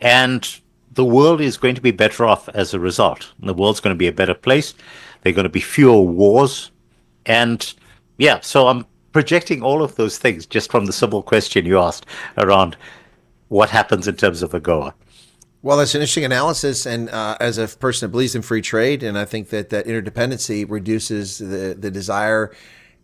and the world is going to be better off as a result. The world's going to be a better place. There are going to be fewer wars. And yeah, so I'm projecting all of those things just from the simple question you asked around what happens in terms of AGOA. Well, that's an interesting analysis, and as a person that believes in free trade, and I think that interdependency reduces the desire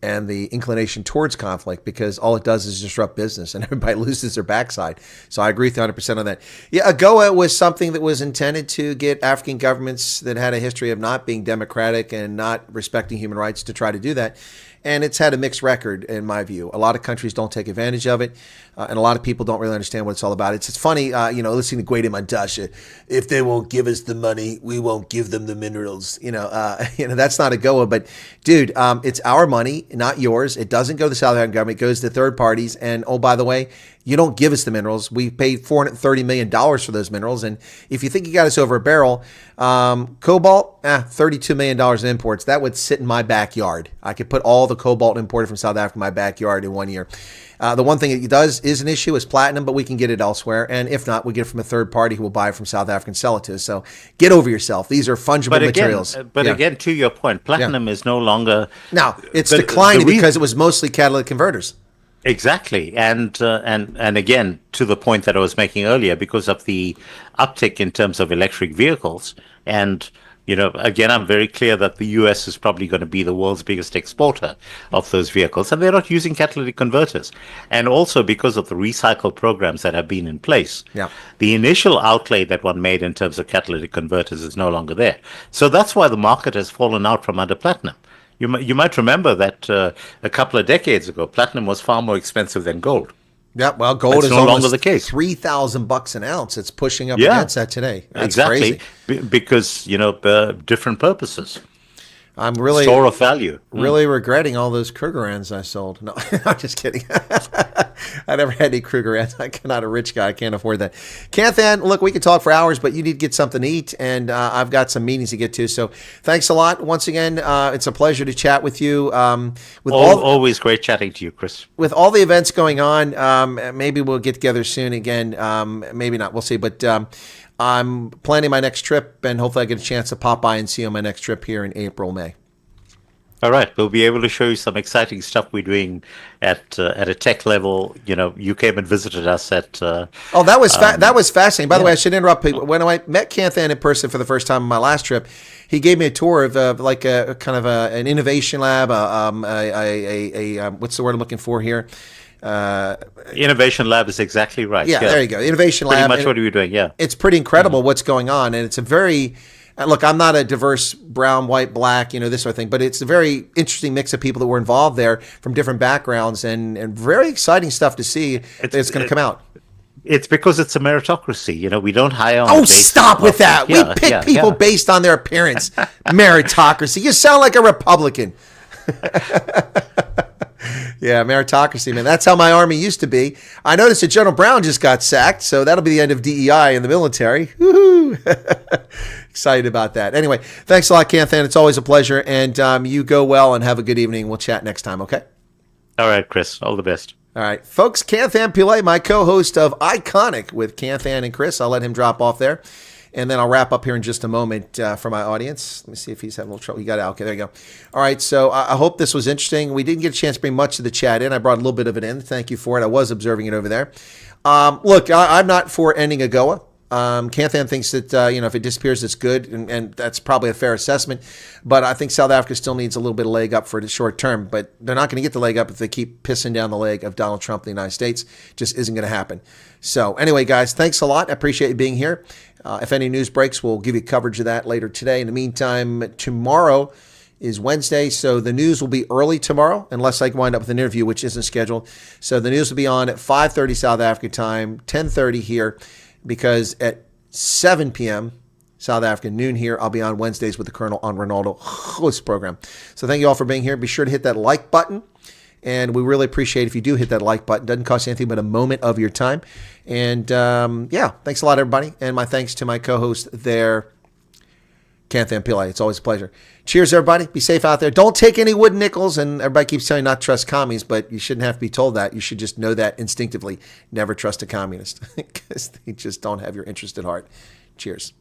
and the inclination towards conflict because all it does is disrupt business and everybody loses their backside. So I agree with you 100% on that. Yeah, AGOA was something that was intended to get African governments that had a history of not being democratic and not respecting human rights to try to do that. And it's had a mixed record, in my view. A lot of countries don't take advantage of it, and a lot of people don't really understand what it's all about. It's funny, listening to Gwede Mantashe. If they won't give us the money, we won't give them the minerals. That's not AGOA. But, dude, it's our money, not yours. It doesn't go to the South African government. It goes to third parties. And, oh, by the way, you don't give us the minerals. We paid $430 million for those minerals. And if you think you got us over a barrel, cobalt, $32 million in imports. That would sit in my backyard. I could put all the cobalt imported from South Africa in my backyard in 1 year. The one thing it does is an issue is platinum, but we can get it elsewhere. And if not, we get it from a third party who will buy it from South Africa and sell it to us. So get over yourself. These are fungible materials. But again, to your point, platinum is no longer... No, it's declining because it was mostly catalytic converters. Exactly. And again, to the point that I was making earlier, because of the uptick in terms of electric vehicles. And, again, I'm very clear that the US is probably going to be the world's biggest exporter of those vehicles. And they're not using catalytic converters. And also because of the recycle programs that have been in place, the initial outlay that one made in terms of catalytic converters is no longer there. So that's why the market has fallen out from under platinum. You might remember that a couple of decades ago, platinum was far more expensive than gold. Yeah, well, gold is no longer the case. $3,000 an ounce. It's pushing up against that today. That's exactly. Crazy. Because different purposes. I'm really store of value. Really regretting all those Krugerrands I sold. No, I'm just kidding. I never had any Krugerrands. I'm not a rich guy. I can't afford that. Kanthan, look, we could talk for hours, but you need to get something to eat, and I've got some meetings to get to. So thanks a lot. Once again, it's a pleasure to chat with you. Always great chatting to you, Chris. With all the events going on, maybe we'll get together soon again. Maybe not. We'll see. But I'm planning my next trip, and hopefully I get a chance to pop by and see you on my next trip here in April, May. All right, we'll be able to show you some exciting stuff we're doing at a tech level. You came and visited us at. That was fascinating. By the way, I should interrupt people. When I met Kanthan in person for the first time on my last trip, he gave me a tour of like a kind of an innovation lab. What's the word I'm looking for here? Innovation lab is exactly right. Yeah, there you go. Innovation pretty lab. Pretty much what are you doing? Yeah, it's pretty incredible what's going on, and it's a very. Look, I'm not a diverse brown, white, black, this sort of thing, but it's a very interesting mix of people that were involved there from different backgrounds and very exciting stuff to see that's going to come out. It's because it's a meritocracy. We don't hire on Oh, the basis stop with of- that. We Yeah, pick yeah, people yeah. based on their appearance. Meritocracy. You sound like a Republican. Yeah, meritocracy, man. That's how my army used to be. I noticed that General Brown just got sacked, so that'll be the end of DEI in the military. Woo-hoo. Excited about that. Anyway, thanks a lot, Kanthan. It's always a pleasure, and you go well and have a good evening. We'll chat next time, okay? All right, Chris. All the best. All right, folks, Kanthan Pillay, my co-host of Iconic with Kanthan and Chris. I'll let him drop off there, and then I'll wrap up here in just a moment for my audience. Let me see if he's having a little trouble. He got out. Okay, there you go. All right, so I hope this was interesting. We didn't get a chance to bring much of the chat in. I brought a little bit of it in. Thank you for it. I was observing it over there. Look, I'm not for ending AGOA. Kanthan thinks that, if it disappears, it's good, and that's probably a fair assessment. But I think South Africa still needs a little bit of leg up for the short term. But they're not going to get the leg up if they keep pissing down the leg of Donald Trump in the United States. Just isn't going to happen. So anyway, guys, thanks a lot. I appreciate you being here. If any news breaks, we'll give you coverage of that later today. In the meantime, tomorrow is Wednesday, so the news will be early tomorrow, unless I wind up with an interview, which isn't scheduled. So the news will be on at 5:30 South Africa time, 10:30 here, because at 7 p.m. South African, noon here, I'll be on Wednesdays with the Colonel on Ronaldo host program. So thank you all for being here. Be sure to hit that like button. And we really appreciate if you do hit that like button. Doesn't cost you anything but a moment of your time. And thanks a lot, everybody. And my thanks to my co-host there, Kanthan Pillay. It's always a pleasure. Cheers, everybody. Be safe out there. Don't take any wooden nickels. And everybody keeps telling you not to trust commies, but you shouldn't have to be told that. You should just know that instinctively. Never trust a communist because they just don't have your interest at heart. Cheers.